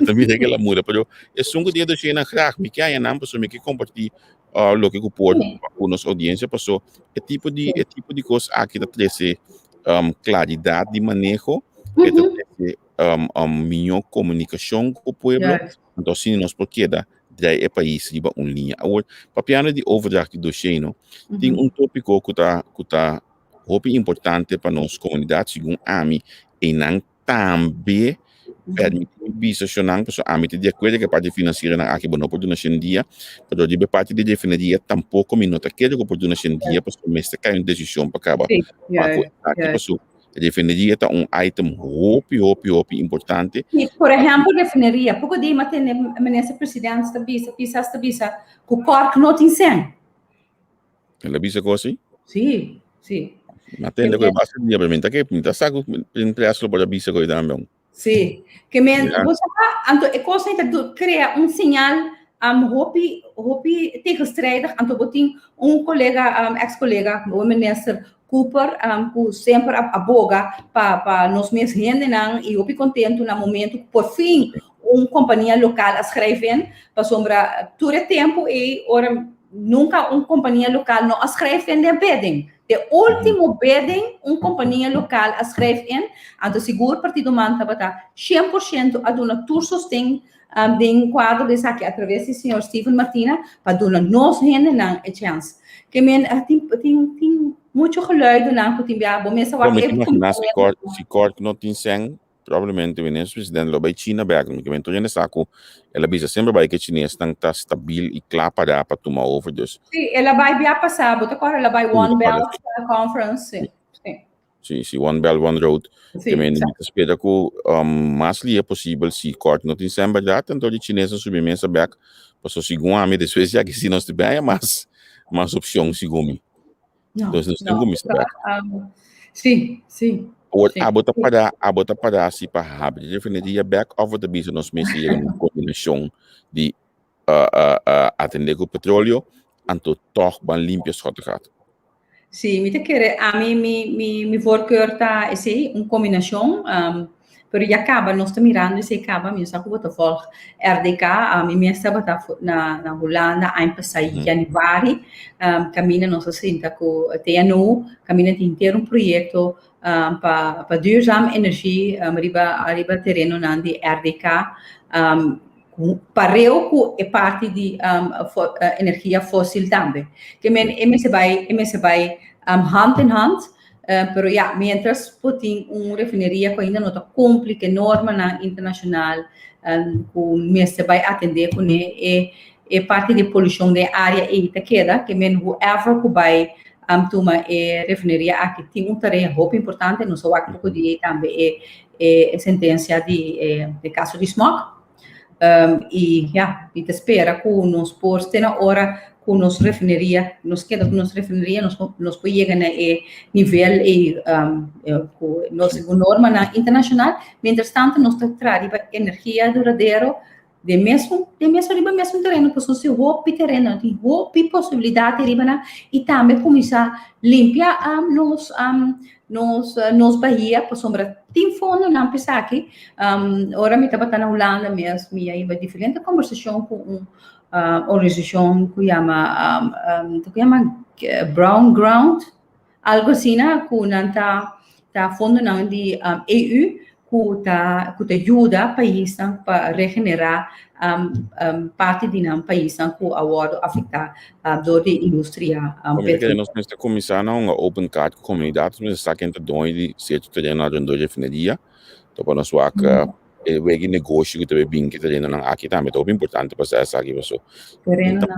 também é aquela muda pero é sungo dia dois na graag me que aí não pessoa me que compartilhar lo que pode com nossa audiência passou é tipo de coisa aqui da trazer claridade de manejo é trazer melhor comunicação com o povo então se nós porque da é país riba linha agora papiano de overdracht do cheino tem tópico que tá importante para nossa comunidade segundo a mim e não também permite bisa sionang so amit dia coisa que a parte financeira na aqui bono oportunidade dia pero de parte de definiria tampouco minuto aquele que oportunidade dia para mestre cai uma decisão para acabar aqui passou definiria tá item hopi importante e por exemplo definiria pouco de maten ministro presidente está bisa que o corpo não tem sem ela bisa coisa sim maten que basta dia para mim tá que pinta saco empresa para bisa coisa também Sim, que você então é coisa de criar sinal hopi tegenstrijdig então botin colega ex-colega o ministro Cooper que sempre aboga para nós mesmos rende e hopi contento no momento que por fim companhia local escreve para sombra todo tempo e ora nunca companhia local não escreve de bidding de último bidding companhia local escreve então seguro partido manta bata 100% a dona tour sostém de quadro desse aqui através do senhor Stephen Martina para dona nós rende não é chance que men tem muito geluid na que tem bom mesa wa se corte não tem sem provavelmente o ministro presidente lo vai China bergen que vento já saco ela bisa sempre vai que chinês está stabil e claro para tomar over dus sim ela vai via passar bota agora ela vai One Belt Conference sim One Belt One Road que men espera que mais li é possível se corte não tem sempre já tanto de chinês subir mesa back passou segundo a mim depois já que se nós tiver mais opção segundo então nós temos sim abota para si para rápido definiria back over the business messi uma combinação de atender com o petróleo anto toch ban limpio schottgat. Sim, me quer a mim me voorkeur tá esse combinação pero já acaba nós estamos mirando esse acaba me saco bota volg RDK a mim estava na Holanda em passai januari caminha nossa senta com TNO caminha de inteiro projeto para duurzame energie arriba terreno de RDK pareu que é parte de energia fóssil também que se vai hand in hand pero ja mientras Putin refineria que ainda não está cumpre que norma internacional que se vai atender com é parte de poluição da área e da queda que whoever que vai tuma refineria aqui tem terreno muito importante, não só aqui podia também sentença de caso de smog. E te espera que nos por na hora que nos refineria, nos queda que nos refineria, nos pode chegar a nível nos norma internacional, mientras tanto nós trazemos energia duradoura de mesmo terreno, porque se houve terreno, tem houve possibilidade de e também começar a limpar nos Bahia, por sombra, tem fundo não pensar aqui. Ora me estava na Holanda mesmo, e aí vai diferente conversação com organização que chama Brown Ground, algo assim, que não tá fundo não de EU, que te ajuda o país para regenerar parte do país que agora afeta a indústria. Como é que nós temos que começar uma open card com comunidades, mas está quente dois de certo terreno onde nós refineria, então para nós vaca o negócio que teve bem que terreno não aqui também é importante para essa aqui pessoal. Então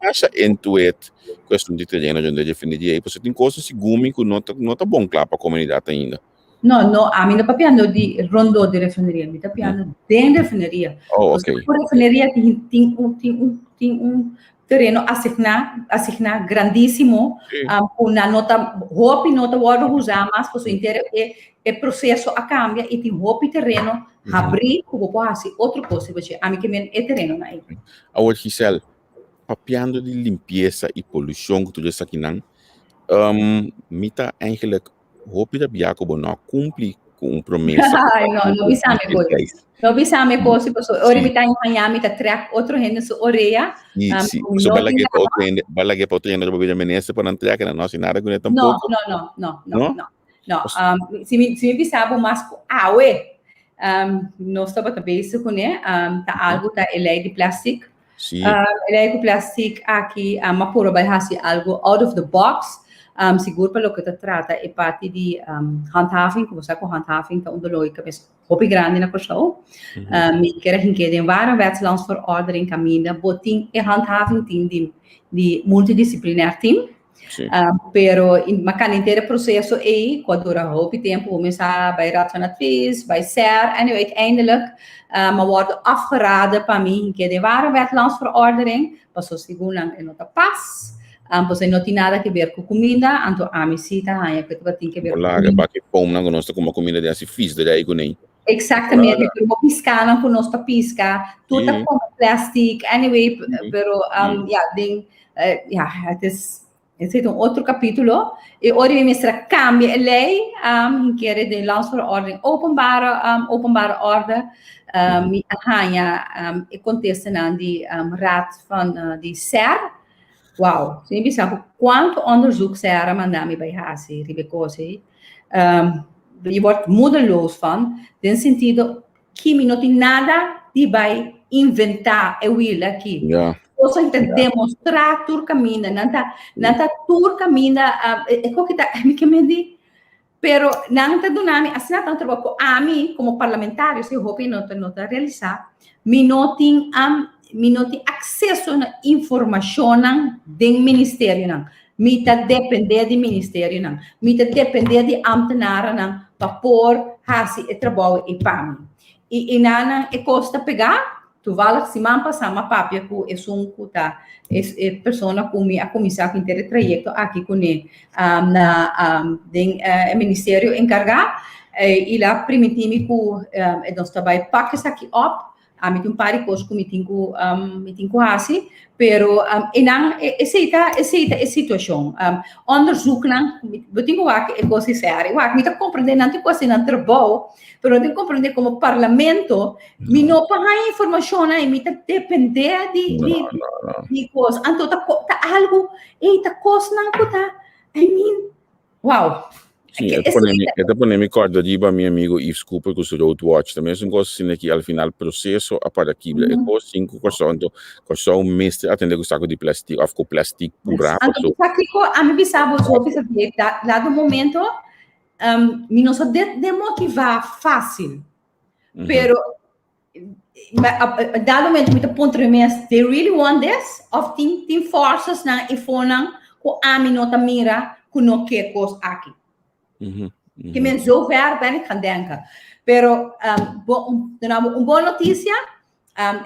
acha intuit questão de terreno onde nós refineria, porque tem coisas seguras que não tá bom claro para a comunidade ainda. No, a mim não está piando de rondo de refineria, me está piando de refineria. Oh, ok. A refineria tem terreno assignado grandíssimo, com uma nota pode usar, mas por inteiro é processo a cambia e tem roupa terreno abrir como pode ser outra coisa, porque a mim que é terreno não é. Agora Gisele, papiando de limpeza e poluição que tu já aqui não, me tá eigenlijk hoop dat Jacob não cumpre com promessa. Não bisame coisa. Não bisame coisa, pessoal. Ora me tá em Miami, tá track outro rende so oreia. Sim, so bala que para outro rende para menesa para não track na nossa nada com tampoco. Não. Se me bisabo mas nós estava também isso com tá algo tá lei de plástico. Sim. Lei de plástico aqui uma pura vai fazer algo out of the box. Seguro para o que se trata é parte de handhaving, como você com handhaving, então onde loica mas hopi grande na questão. Me quero que de várias wetslandsverordening caminha, botin e handhaving team de multidisciplinar team. Pero in makan inteiro processo quando dura hopi tempo, começar bij raad van advies, bij SER en uiteindelijk maar wordt afgeraden para mim que de várias wetlandsverordening, passou segundo em nota paz. Pues não tem nada a ver com comida, então a minha cita que tem que ver com comida. Olá, que pão não gosta como comida de assim fiz de aí com nem. Exatamente, pero piscar não conosco piscar, tudo com plástico, anyway, pero esse é outro capítulo. E hoje me mostra cambia a lei, que é de landsverordening openbare orde, me arranha e contesta de raad van de SER. Wow, você sabe quanto onderzoek ze er mandam bij Hasi, Ribecosi. Je wordt moedeloos van, in sentido que não tem nada de vai inventar e will aqui. Você tem que demonstrar tur caminha, não tá tur caminha, é que tá me diz, pero não tá donando, assim não trabalho com a mim como parlamentar, se hope não tá realizar, me não tem acesso à informação do ministério, me tá depender do ministério, me tá depender de ambtenaar para pôr o trabalho e para e nana é custa pegar, tu vai se man passar uma papia com é kuta é pessoa com a comissão que inteira trajeto aqui com ministério encarregado e lá primeiro que nós trabalhamos para isso aqui up. Me tem pari coisas que me tem assim, pero essa situação, onderzoek não, eu tenho que coisa séria, eu me tá compreender não tem coisa não trabalho, pero eu tenho que compreender como parlamento, me não paga informação, me tá depender de coisa, então tá algo, tá coisa não tá, wow. Sim, eu ponho me corda de meu amigo Yves Cooper com o Roadwatch também é um coisa assim que ao final processo a para aqui é coisa 5% coisa mestre atender com saco de plástico ou com plástico pura então aqui a mim bisabo lá do momento me não só demotivar fácil pero dado momento me ponto they really want this of team forces na e foram ko ami nota mira kuno que cos aqui. Que men zo ver ben ik gaan denken. Pero boa notícia,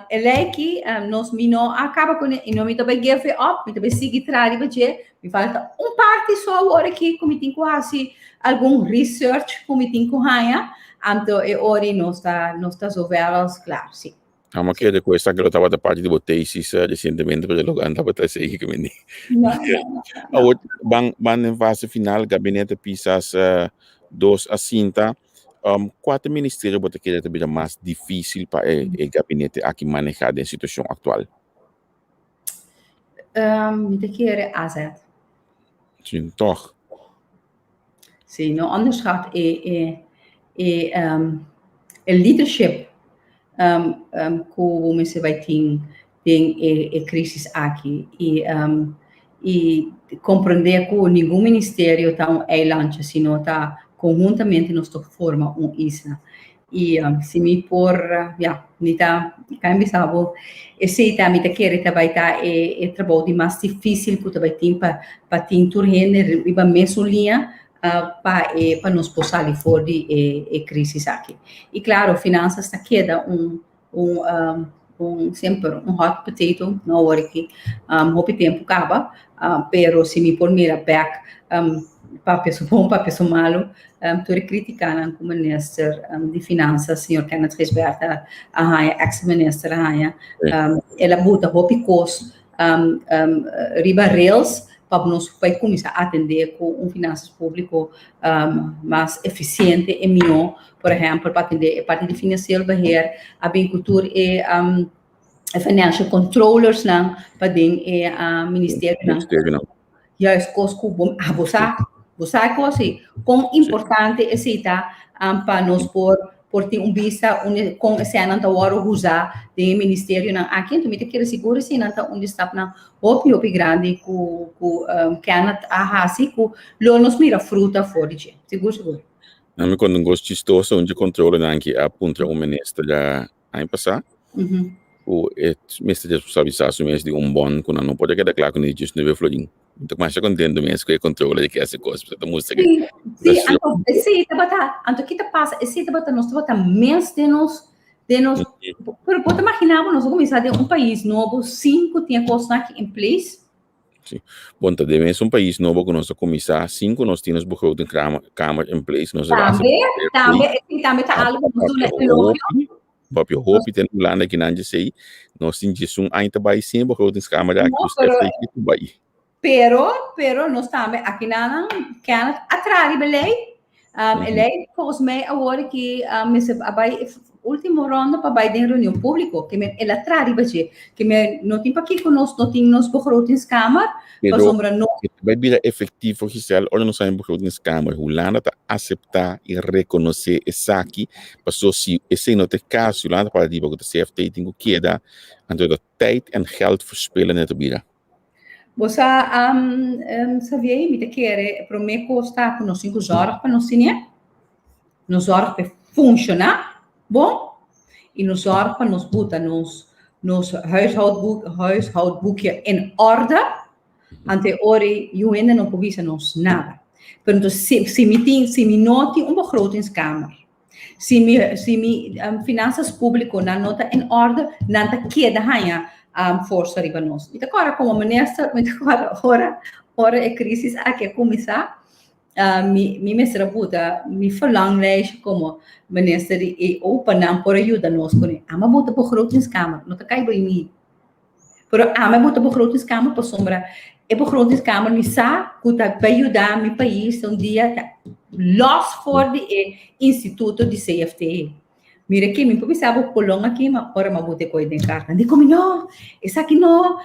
ele que nós não acaba com e não me também give up, me também sigue trás de me falta parte só agora que como tem quase algum research como tem com raia, então é hora nós está zo velas claro, sim. Ma che di questa che lo stava da parte di Botesis recentemente per lo andava a sei che quindi ban in fase final gabinete pisas 2 a 5 quatro ministerios bote que é mais difícil para o gabinete aqui manejar a situação atual. Me quer AZ. Sim, toch. Sim, não anders gaat leadership como você vai ter a crise aqui e compreender que nenhum ministério está eilandje, sino está conjuntamente nós forma isla. E se me por, nita cambiamos, esse também te quer também tá trabalho mais difícil que também tem para ter turrende riba mesmo linha para nos passar ali fora de crise aqui. E claro, finanças está queda sempre hot potato na hora que o tempo acaba, pero se me por mira back para pessoa bom, para pessoa malo, estou criticando como ministro de finanças, senhor Kenneth Gisberta, ex-ministro, ela bota hopicos riba rails para nós começar a atender com finanças público mais eficiente e melhor, por exemplo, para atender a parte de financeiro, a agricultura e financial controllers não, para den ministério não. Ja, as coisas que bom abusar coisa com importante esse para nós por ter vista com esse ano da hora usar de ministério não aqui então me quer seguro se não tá onde está na hopi grande que ana assim que lo nos mira fruta fora de seguro não me quando gosto chistoso onde controla não que aponta ministro já aí passar o ministro de responsabilidade mesmo de bom quando não pode quedar claro que não just nível flodin então mais contento mesmo que controla de que essa coisa para música sim então esse então que passa esse nós menos de nós pero pode imaginar nós começar de país novo 5 tinha coisas aqui em place. Sim. Bom, também é país novo que nós começar 5 nós temos begroting kamer em place nós também tá algo muito Bob je hoop het in landen que não sei nós temos ainda vai sem begrotingskamer aqui do vai pero nós também aqui não quer atrair belém ele cos me agora que me se vai último ronda para vai de reunião público que me ela atrair baje que me não tem para que conosco não tem nos begrotingskamer para sombra não vai vir efetivo oficial ou não sai begrotingskamer hoe landen te aceitar e reconhecer esse aqui passou se esse não te caso landen para die que de CFT tem que dar então dat tijd en geld verspillen net op hier. Você sabia me quer para me custar nos 5 horas para nós tinha nos horas para funcionar bom e nos horas para nos botar nos huishoudboekje in orde ante ori eu ainda não provisa nos nada então se me não tem begrotingskamer se me finanças público não nota in orde não tá queda hanha força riba nós. Então agora como ministro, agora é crise aqui começar, me mestra buta, me verlanglijst como ministro e open por ajuda nós com ele. Ama buta begrotingskamer, não tá cai bem mim. Pero ama buta begrotingskamer para sombra. E begrotingskamer me sa que tá para ajudar meu país dia los for de instituto de CFT. Mira que me pensava polong aqui, mas ora mabuti ko in carta. Hindi ko não, essa aqui não,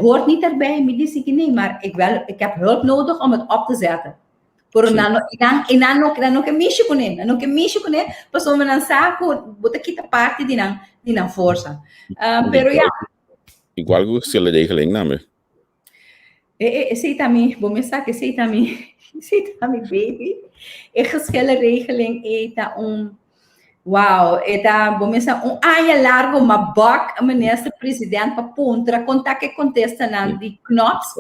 hoort niet erbij, me disse que nem, maar ik heb hulp nodig om het op te zetten. Por dan nog een misje kunnen, pas om een saco, bota kita parte di nan força. Pero ja. Igual que se le regeling namen. Sei também, vou pensar que sei também, baby. E geschelle regeling eta Wow, vamos pensar ano largo, mas bak, minister presidente para pontra, contar que contesta não de knops,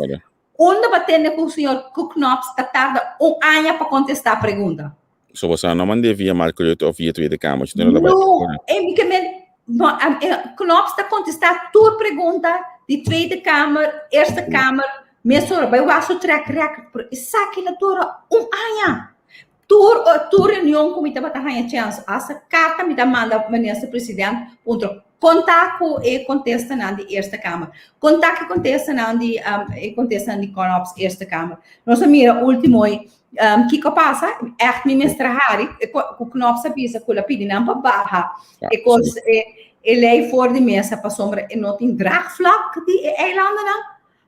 onde batendo com o senhor Knops está tarda ano para contestar a pergunta. So você não manda via Marco Rutte of via Tweede Kamer. Não, Knops está contestar a tua pergunta de Tweede Kamer, Eerste Kamer, mesmo bij was o track record, isso aqui na tua ano. Tu reunião com a batalha chance, essa carta me manda o ministro-presidente, contato com e contesta na de Eerste Kamer. Contato e contesta na de Knops Eerste Kamer. Nós mira último que passa, echt minister Harry, o Knops avisa que a pedi não para barra, e lei voor de mesa para sombra e não tem draagvlak die eilanden não.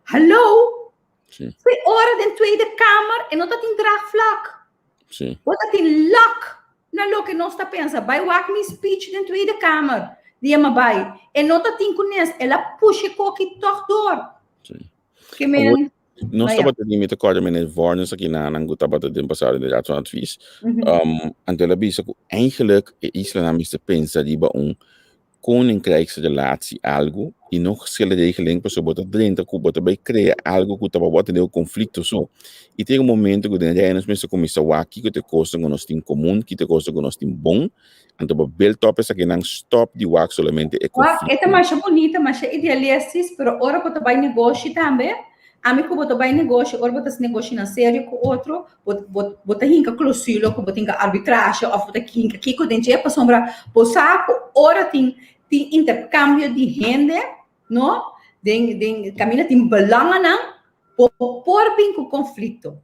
Hallo? Twee horen de Tweede Kamer en não tem draagvlak. Sim. Wat dat in lak, na lo que nós está pensando, vai wak mi speech na Tweede Kamer, die ma bij, en não tá tem conhece, ela puxa coque toch door. Sim. Que men, nós estamos tendo met elkaar met een warnings aqui na Angola dat de passare de raad van advies. En de labisa eigenlijk Islam is de pensa die bij koninkrijksrelatie algo e nog verschillende regelingen para sobre dentro que bota bij criar algo que tava bota de conflito so e tem momento que de reinos mesmo começa o aqui que te costa que nós tem comum que te costa que nós tem bom então para bel top essa que não stop de work solamente é conflito. Esta mais bonita, mais idealistas, pero ora bota vai negócio também. A mim que bota vai negócio, ora bota se negócio na sério com outro, bota hinca cláusula, bota hinca arbitragem, ou bota hinca que o dente é para sombra, por saco, ora tem intercâmbio de renda, não? Den caminho tem belangen não, por bem com conflito.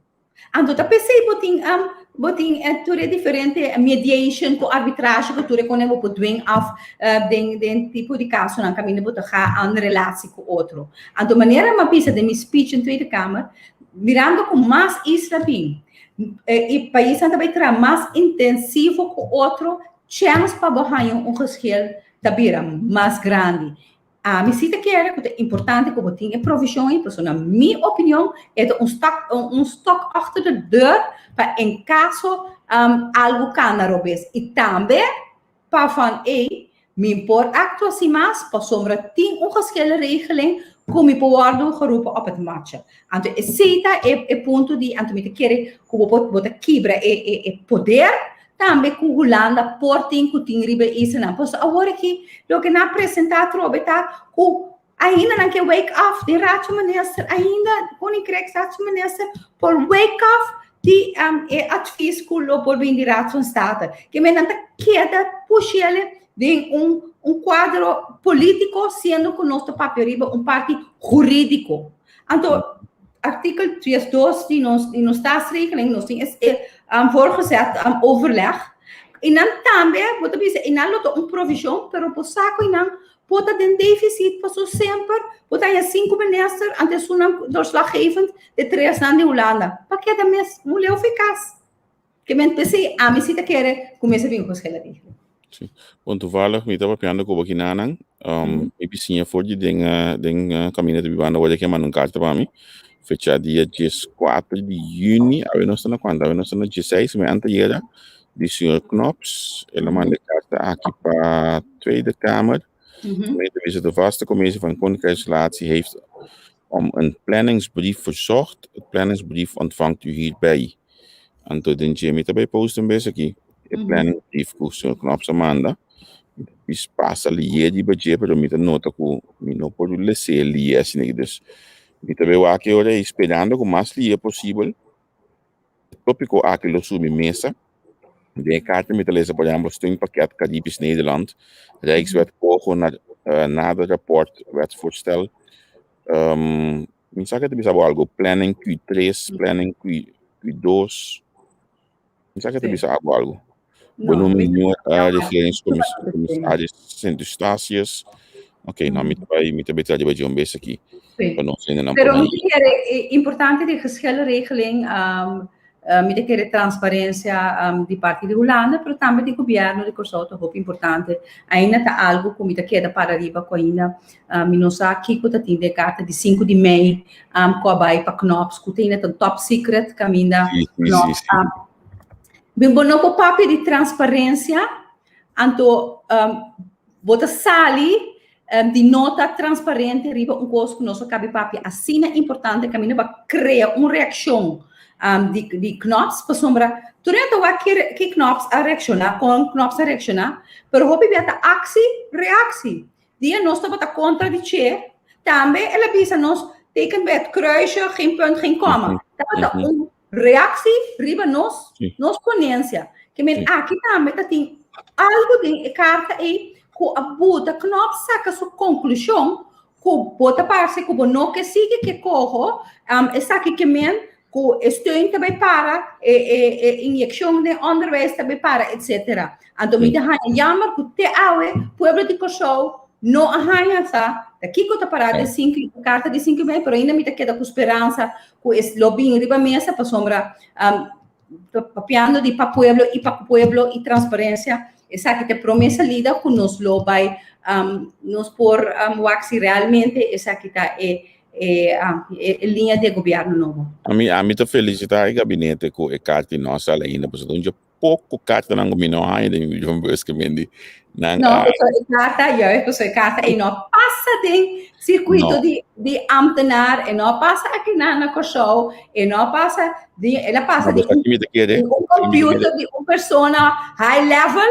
Então tá pensei botin tudo é diferente mediation com arbitragem que tudo quando eu podem af den tipo de caso não caminho botar a relação com outro. Então maneira uma pista de minha speech em Tweede Kamer mirando com mais islapim e país também terá mais intensivo com outro chance para barrar geschil tabira mais grande. A missita que é importante que botin é provisão e pessoa na minha opinião é stock achter de deur para em caso algo canarobes e também para van me por actuatie mais para sombra tem geschilde regeling como worden geroepen op het matchen. Então esse é ponto de então me querer que bota quebra e poder também com Holanda portem que tem ribe isso não posso agora que lo que na apresentar trobeta o ainda não que wake up de raadminister ainda koninkrijksraadminister por wake up die advies kulo por bem de raad van state que men anta queda puxa ele de quadro político sendo que nosso papel ribe partido jurídico então artikel 2 die nos staatsregeling nos tem voorgezet overleg. En dan também, wat we zeggen, en dan provisão, pero por saco en dan bota den déficit passou sempre, bota aí 5 minister, antes doorslaggevend de 3 na de Holanda. Para que dat mes mulher eficaz? Que men pensei, a mesita quer começar bem com os relativos. Sim. Bom, toevallig, me estava pensando que o aqui nanang, sim, for de den caminho de bibanda, olha que é uma carta para mim. Fecha dia 4 de junho, a não está na quando, a não está na 16, mas antes era de senhor Knops, ele manda carta aqui para Tweede Kamer. De visite vaste commissie van Koninkrijksrelatie heeft een planningsbrief verzorgd. Het planningsbrief ontvangt u hierbij. En toen den je met bij posten bezig aqui. Het planningsbrief com senhor Knops manda. Is passa ali de budget para me nota que não pode ler ali assim dus. E também aqui ora esperando que o mais lia possível. O tópico aqui lo sube mesa. De kaarten met lezen voor de steunpakket Caribisch Nederland. Rijkswet Kogo na het rapport wetsvoorstel. Ik zeg het bisa algo planning Q3, planning Q2. Ik zeg het bisa algo. Benoeming regeringscommissaris Sint-Eustatius. Oké, nou met beter de een beetje aqui. Pero é importante de geschilregeling met de transparência de parte de Holanda, pero também de governo de Kosovo, é muito importante. Ainda está algo como que queda para arriba com ainda, nós aqui que tem de carta de 5 de maio, com a baia para Knops, que tem um top secret, que ainda Knops. Bem bom, no papel de transparência, então, bota sali de nota transparente riba coisa que nós cabe papi assim é importante que a mina vai criar uma reação de knops para sombra durante o que knops a reaccionar com knops a reaccionar pero hobby beta reactie die nós estava contradizer também ela bisa nós teken bet kruisje geen punt geen komma dat reactie riba nós ponência que men aqui também tem algo de carta aí que a buta knop saca sua conclusão que bota parte que não que siga que corro essa aqui que men que steun também para injecção de onderwijs também para etc. Então me dá jammer que te awe pueblo de Kosovo não arranha tá daqui que tá parada de carta de 5 bem, pero ainda me queda com esperança que esse lobbying riba mesa para sombra papiando de para pueblo e transparência essa que te promessa lida que nos lo vai nos por waxi realmente essa que tá linha de governo novo. A mim tô feliz de estar em gabinete com a carta nossa ainda, porque onde pouco carta não combina ainda em João Bosco Mendy. Não, pessoa carta e não passa de circuito de ambtenaar e não passa aqui na Kosovo e não passa de ela passa de um computer de uma pessoa high level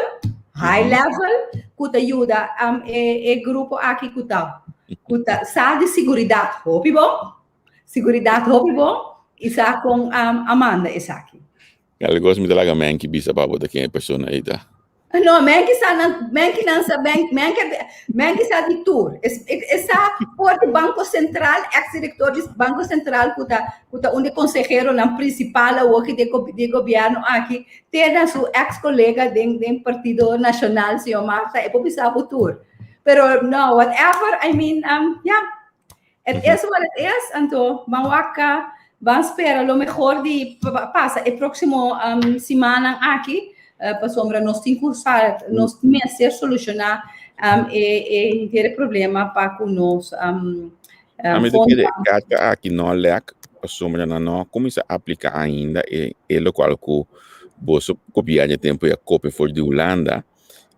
que te ajuda grupo aqui que tá sabe de segurança hobby bom e sa com Amanda essa aqui. Ela gosta muito da man que bisa para botar quem é pessoa aí tá. No, men que sa di tour. Essa por Banco Central, ex-diretor do Banco Central, que onde consejero na principal o que de governo aqui, tem seu ex-colega do Partido Nacional, senhor Marta, e por isso tour. Pero no, whatever, I mean, it is what it is, então, vamos esperar lo mejor de passa e próximo semana aqui. Para sombra nós temos que solucionar ter problema para que nós a medida que aqui não leque para sombra não começa a aplicar ainda e o qual que você copiar de tempo e a cópia for de Holanda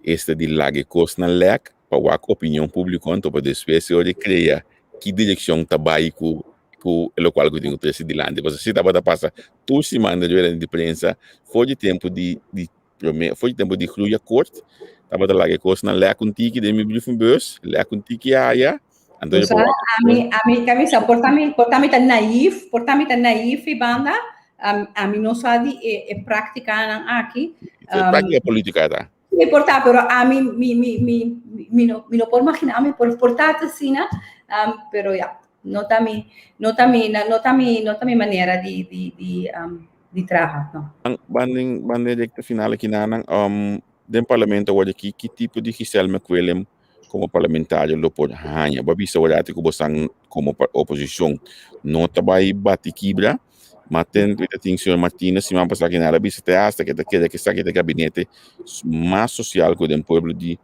este de lage costa na leque para a opinião pública então para depois de criar que direção trabalho com o qual que tem o presidente de Holanda você se estava a passar 2 semanas de imprensa foi de tempo foi tempo de groeien kort. Dat wat lage kost na lek contigo de mi bluf bus, lek contigo ja. Então a mim camisa portami tan naif e banda a mim não sabe praticar aqui. Prática política tá. Me portar, pero a mim não por imaginar me por portar assim, pero já não tá mi maneira de trabalhar, não. Banding de final aqui na den parlamento hoje aqui que tipo de Giselle McWilliam como parlamentário lo pode ganhar, babi saudade que você como oposição não trabalha bate quebra, mas tem senhor Martínez se vamos passar aqui na Árabe se hasta que está aqui de gabinete mais social que o povo de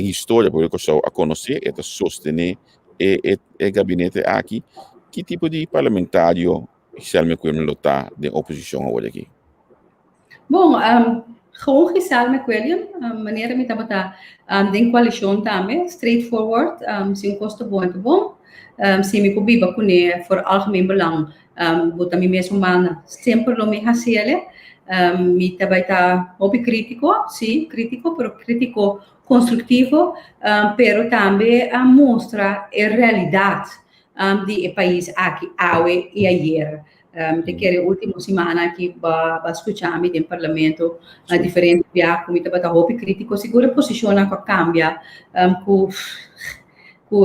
história porque eu só a conhecer e a sostener e gabinete aqui que tipo de parlamentário Giselle McWilliam está de oposição hoje aqui? Bom, gewoon Giselle McWilliam, maneira me estava de coalição também, straightforward, se custo bom, se me cobiba com ele, for algemeen belang, bota me mesmo mana, sempre lo me hasele, me estava hobby crítico, sim, crítico, pero crítico construtivo, pero também mostra a realidade de país aqui, hoje e ayer. Que última semana que va escuchar mi del parlamento a diferente via come te hobby critico sicuro posiciona che cambia cu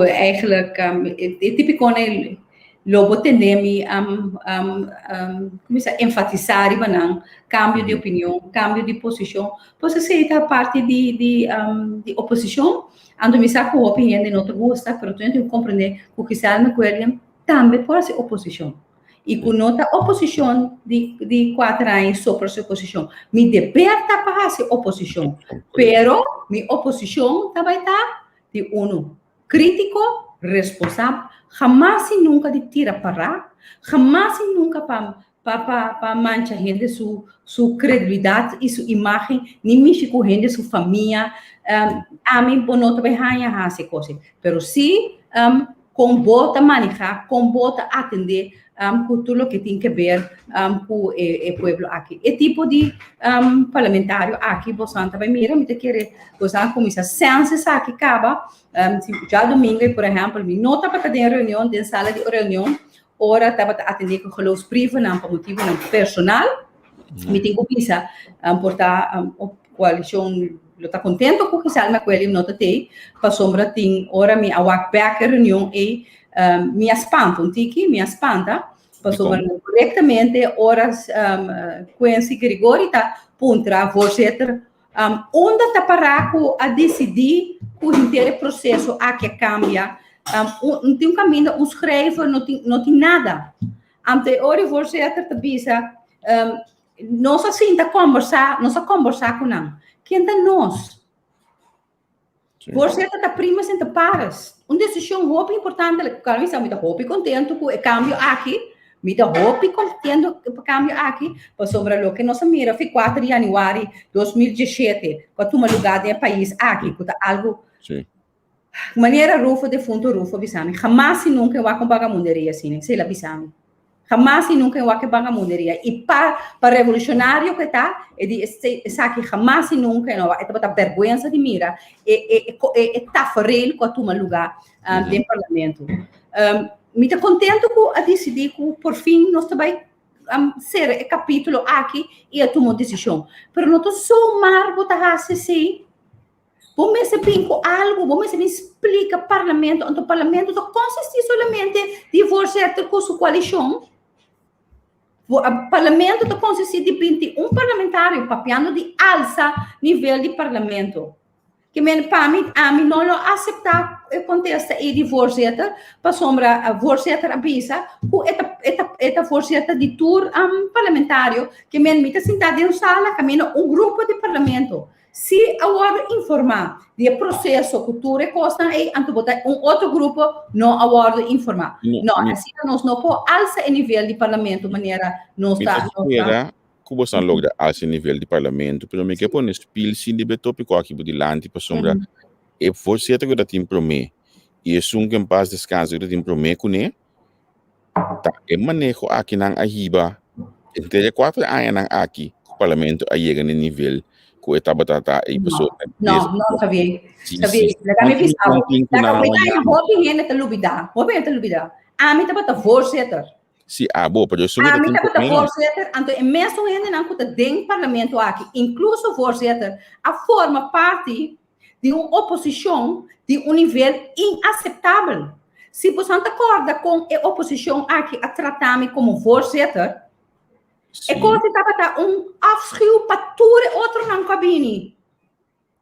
eigenlijk è tipico nel lobo tendemi come sa enfatizzare banang cambio di opinione cambio di posizione posso se da parte di opposizione ando mi sa che opinione non ti gusta però tu devi comprendere che Giselle McWilliam também pode ser oposição. E com nota oposição de 4 anos sobre sua oposição. Me liberta para ser oposição. Pero minha oposição também está de crítico, responsável, jamais e nunca de tira para, jamais e nunca para para mancha gente su credibilidade e sua imagem, nem mexer com gente, sua família. A mim, não te vai ganhar essa coisa. Pero se com bota manejar, com bota atender, com tudo que tem que ver com o povo aqui. E tipo de parlamentário aqui, você também mira, me te querer, você começa senses aqui, acaba, já domingo, por exemplo, me nota para ter reunião, de sala de reunião, ora estava atender com os privados, não por motivo não personal, me tem que pensar, portar a coalição, eu estou contente com o que salma com ele, não tem, para sombra tem, ora me awak back a reunião e me espanta, me espanta, para sombra corretamente, horas Quincy Grigori está contra voorzitter, onde está paraco a decidir o inteiro processo a que cambia, não tem um caminho, um schrijver, não tem nada. Ante ora voorzitter te bisa, nós assim tá conversar com não. Quem tá nós? Voorzitter tá prima sem pares. Uma decisão muito importante, que cara me está muito contente com o cambio aqui, me dá muito contente com o cambio aqui, para sobre o que nós mira, foi 4 de janeiro de 2017, quando uma lugar do país aqui, que tá algo maneira rufa de fundo rufa bisami jamás e nunca eu vou pagar munderia assim sei lá bisami jamás e nunca eu vou pagar munderia e para revolucionário que tá é de essa que jamás e nunca não é para vergonha de mira é tá farel com a tua lugar do parlamento me tá contente com a decidir que por fim nós também ser capítulo aqui e a tomar decisão pero não tô só mar botar assim vamos receber algo, vamos receber explica parlamento, onde o parlamento não consiste solamente de voorzitter com sua coalição. O parlamento não consiste de 21 parlamentários, papiando de alça nível de parlamento. Que para mim, não aceitar o contexto aí de voorzitter, para sombra a voorzitter avisa, que esta voorzitter de tour parlamentário, que me sentar em sala, caminho grupo de parlamento. Se agora informar do processo que tu recosta aí, outro grupo não agora informar. Não, assim nós não podemos alçar o nível de parlamento, maneira não está. Como você logra alçar o nível de parlamento, pero me quer pôr no spil sim de betópico aqui por delante para sombra. E você que está tem promê e é um que em paz descanso que tem promê com ele. Tá, é manejo aqui na ahiba. Entre 4 anos aqui, o parlamento aí chega no nível ko etapa tata e pessoa não sabia me pensava hopi hene te lubida a mim tava voorzitter si abo pero isso a mim tava voorzitter anto e mesmo hene não kuta den parlamento aqui incluso voorzitter a forma parte de uma oposição de um nível inaceitável se você não acorda com a oposição aqui a tratar-me como voorzitter e coisa estava afschuw para tudo outro na cabine.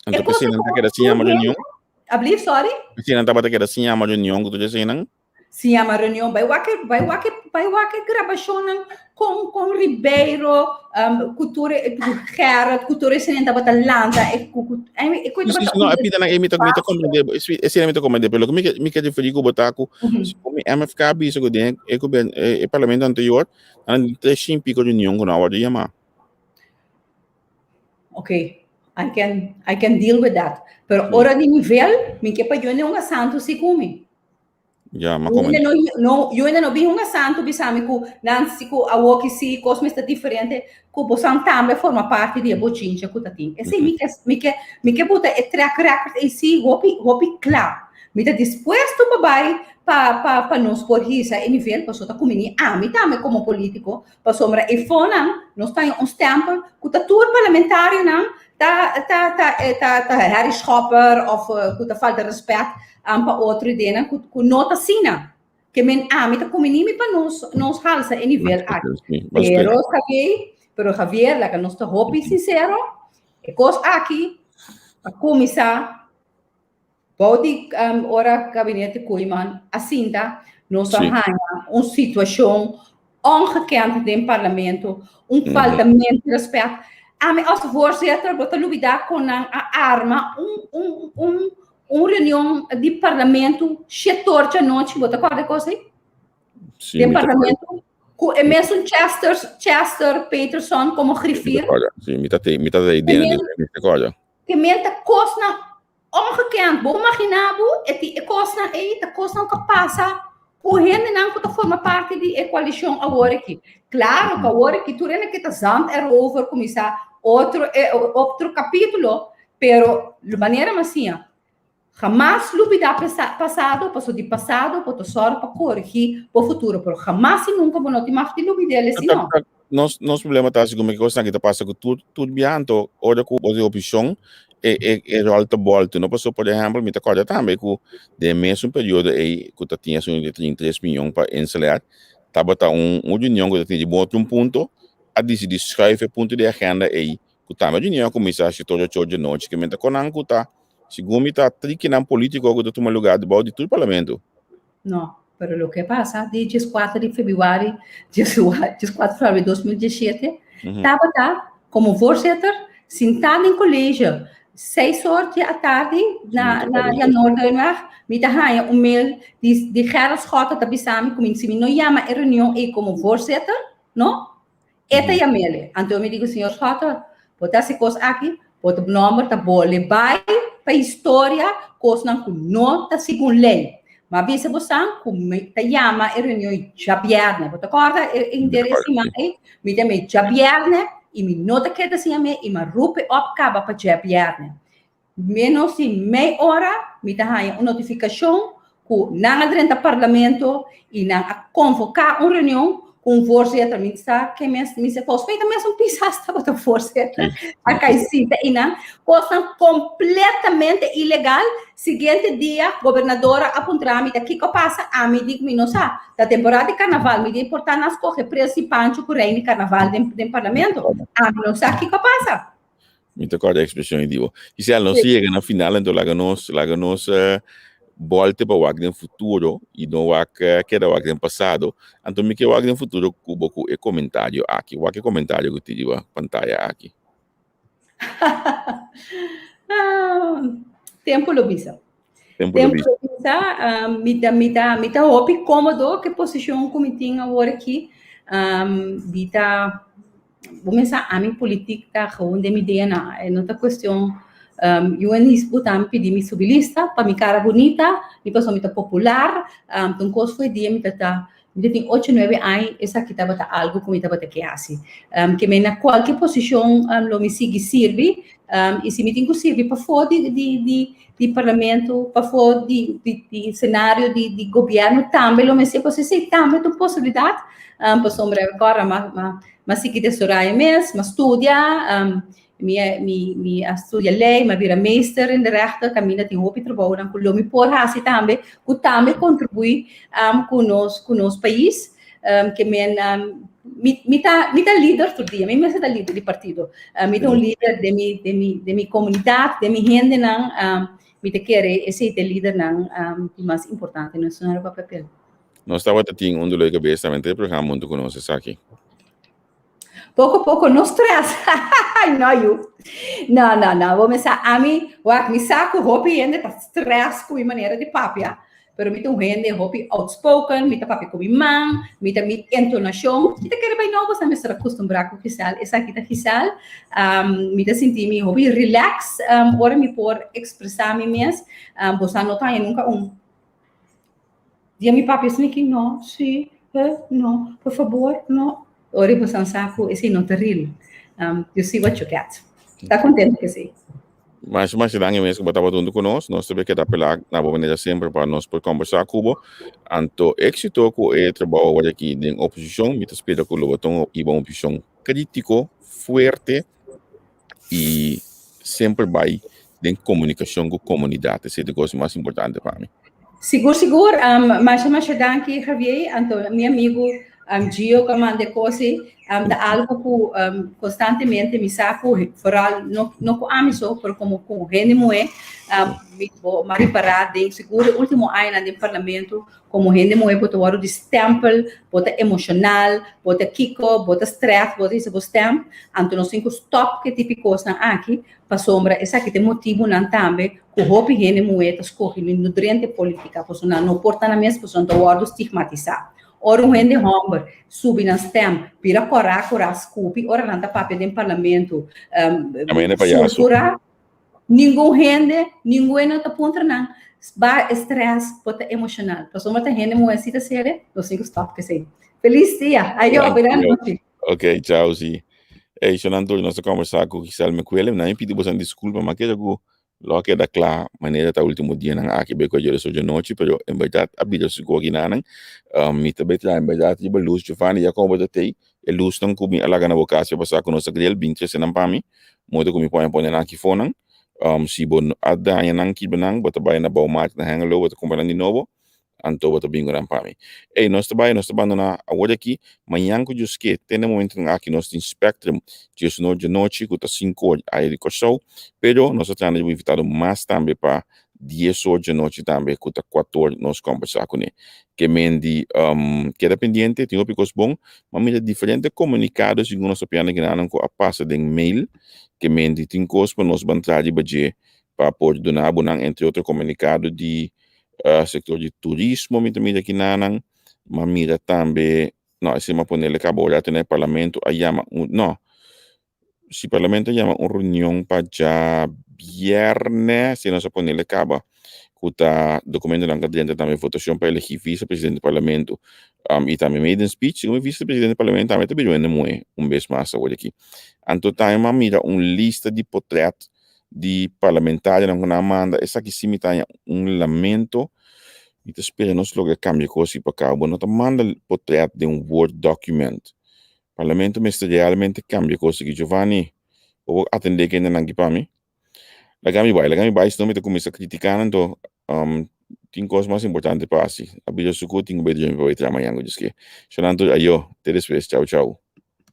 Então, você não está querendo se uma reunião? Abrir, sorry? Você não estava querendo se uma reunião que tu disse não? Se uma reunião, vai que gravação com Ribeiro, cultura, Gerard, cultura se não estava talanta, e coisa. Não, a pita na emita compreender, esse emita compreender, pelo que me quer referir com botaco, como MFK abiso que tem, o parlamento anterior, não tem pico de reunião com a hora de chamar. Okay, I can deal with that. Pero ora de nível, me que para eu não assanto se come. Ja, maar eu ainda não vi um assanto, bisami que Nancy que a walk se cosme está diferente, que o santo também forma parte de bochincha que tá tem. Esse me que bota é track record e se hopi claro. Me tá disposto para nós por isso e nível para só comini me também como político para sombra e fona nós tá um tempo que tá tour parlamentário não tá Harry Schopper of que tá falta respeito para outro ideia que nota sina que me tá comini para nós halsa e nível pero Javier la que nós tá hopi sincero e cos aqui a começar pode ora gabinete Koeman assim tá nós arranha uma situação ongekend in het parlement, falta de respeito. Als voorzitter wordt er lidar com a arma reunião de parlamento setor de noite, você acorda com isso? De parlamento É mesmo Chester Peterson como griffier. Sim, mita da ideia dessa coisa. Que menta costa ongekend. Bo imaginabo, e costa que passa o gente não que forma parte da coalição agora aqui. Claro que agora aqui tu rena que tá zand over começar outro capítulo, pero de maneira assim, jamais lubida passado, passou de passado, para só para corrigir para o futuro, pero jamais e nunca vou não te mais de lubida assim não. Nosso problema tá assim como que coisa que tá passa com tudo bianto, olha com a opção e alta volta, não passou por exemplo, me tá coisa também com de mesmo período aí que tá tinha só de 33 milhões para encelar, tava tá reunião que tinha de botar ponto a decidir escrever ponto de agenda aí, que tá uma reunião começar a todo de noite que me tá conando tá segundo está triquinando político que toma lugar debaixo de todo o parlamento. Não, pero o que passa, de 4 de fevereiro, 4 de fevereiro de 2017, estava como voorzitter, sentado em colégio, 6 horas da tarde, na Noorderweg, met de mail de Gerald Schotten, dat bisami, como se não chama a reunião e como voorzitter, não? Esta é a mail. Então, me digo, senhor Schotten, botar essa coisa aqui, botar o número, tá bom, levar para a história, coisa não nota segundo lei. Mas visa você como te chama a reunião já viernes, você acorda interesse mais, me também já viernes e me nota que assim a mim e me rupe opcaba para já viernes. Menos de meia hora, me dá uma notificação que não entra no parlamento e não convocar uma reunião com voorzitter, me está que me se volgens mij de mensen pisaste wat de voorzitter, a caicita e não, coisa completamente ilegal. Seguinte dia, governadora apontou-me que que passa, a mim digo, não sabe, da temporada de carnaval, me diz portar nas corre principante que reina carnaval do parlamento, a mim não sabe o que passa. Muito corda a expressão digo. E se ela não chega na final, então lá nos volte para o no futuro e não queda o passado, então me que o no futuro cubo com o comentário aqui, o comentário que te digo a pantalla aqui. Tempo lobisa. Tempo lobisa, me tá hopi cômodo que posição como tinha agora aqui, vou começar a minha política onde me dê não tá questão. Eu disputa me pedi me subir lista para minha cara bonita, me passou muito popular, então coisa foi dia me tem 8, 9 anos, essa aqui estava algo como estava que assim, que me na qualquer posição lo me sigue serve, e se me tem que servir para fora de parlamento, para fora de cenário de governo também lo me sei você sei também tem possibilidade, para sombra agora mas sigue de Soraya mesmo, mas estudia me estudia lei, me vira meester in de rechten, caminha tem hoop trabalho, dan kulo me por hasi também, que também contribui com nosso país, que me tá líder todo dia, me tá líder de partido, me tá líder de mi comunidade, de mi gente não, me tá querer esse líder não, mais importante no cenário papel. Nós estava tendo um do cabeça, também tem programa muito conosco aqui. Pouco a pouco, no stress. Não. Vou começar a mim, me saco roupa e ainda tá stress com a maneira de papia. Pero me tem gente roupa outspoken, me tá papia com minha mãe, me tá minha entonação. Me tá querendo bem novo, você me está acostumado com o Gisal. Essa aqui tá Gisal. Me tá sentindo me roupa relax, ora me por expressar me mesmo. Você não tá nunca dia me papia assim que não, sim, não, por favor, não. Ora você saco, esse não terrível. You see what you get. Tá contente que sim. Mas dan mesmo que estava tudo conosco, nós também queda pelar na boa sempre para nós por conversar com Anto éxito com o trabalho aqui de oposição, me espera que o botão e uma oposição crítico, forte e sempre vai de comunicação com a comunidade, esse é a coisa mais importante para mim. Seguro, mas danke Javier, Anto meu amigo Gio que manda coisas, algo que constantemente me saco, foral não com amigo, mas como com gente moe, me vou reparar de seguro último ano no parlamento, como gente moe bota o de stempel, bota emocional, bota kiko, bota stress, bota isso bota stamp, então nós temos stop que tipo coisa aqui, para sombra, essa aqui tem motivo não também, que o hopi gente moe tá escorrendo nutriente política, porque não porta na mesma, porque não tá o estigmatizar. Ora um rende homem, subi na stem, pira cora scoop, ora nanta papel do parlamento, Amanhã é palhaço. sulfura, ninguém rende, ninguém não tá ponto não. Ba stress, pota emocional. Então, só mata rende moecita série, não sei stop que sei. Feliz dia. Aí eu, Thank you. noite. Ok, tchau, sim. Isso não estou nós conversar com o Gisele McQuillan, não pedi você desculpa, mas que eu lo que da clara maneira tá último dia nang aqui be ko jero so de noite, pero em verdade a vida se go ginanang mi tabe tra em verdade iba luz Giovanni ya ko bota tei e luz tang kumi alaga na bokas pa sa kuno sa grill bintre se pami mo de kumi poen ponen aqui fonang si bon ada yanang ki benang bota bay na baumat na hangalo bota kumbanan ni novo anto bota bingo na pami nós trabalhando na agora aqui manhã que just que tem um momento aqui nós tem spectrum just no de noite que tá 5 horas aí de show pero nós estamos invitado mais também para 10 horas de noite também que tá 4 horas nós conversar com ele que mendi que dependiente tem opicos bom mas me diferente comunicados segundo nós opinião que não com a passa de mail que mendi tem coisas para nós bantar de budget para pôr do nabo entre outro comunicado de sector de turismo, mira aqui nanang, mamira também, não, esse ma ponerle cabo já tem parlamento, a llama, no, si parlamento llama una reunión para ya viernes, si no se ponerle cabo, kuta documento ng kadente também votação para elegir vice-presidente do parlamento, e também maiden speech, como vice-presidente do parlamento também também join moe, vez mais hoje aqui. Anto time mira lista de portrait de parlamentário na manda essa aqui sim tem lamento e te espera nos logo cambia coisa para cá bueno tá manda portrait de Word document parlamento mestre realmente cambia coisa que Giovanni ou atender que ainda não para mim lagami vai se não me te começa criticando então tem coisas mais importantes para assim a vida suco tem que ver de amanhã eu disse que chanando ayo te después tchau tchau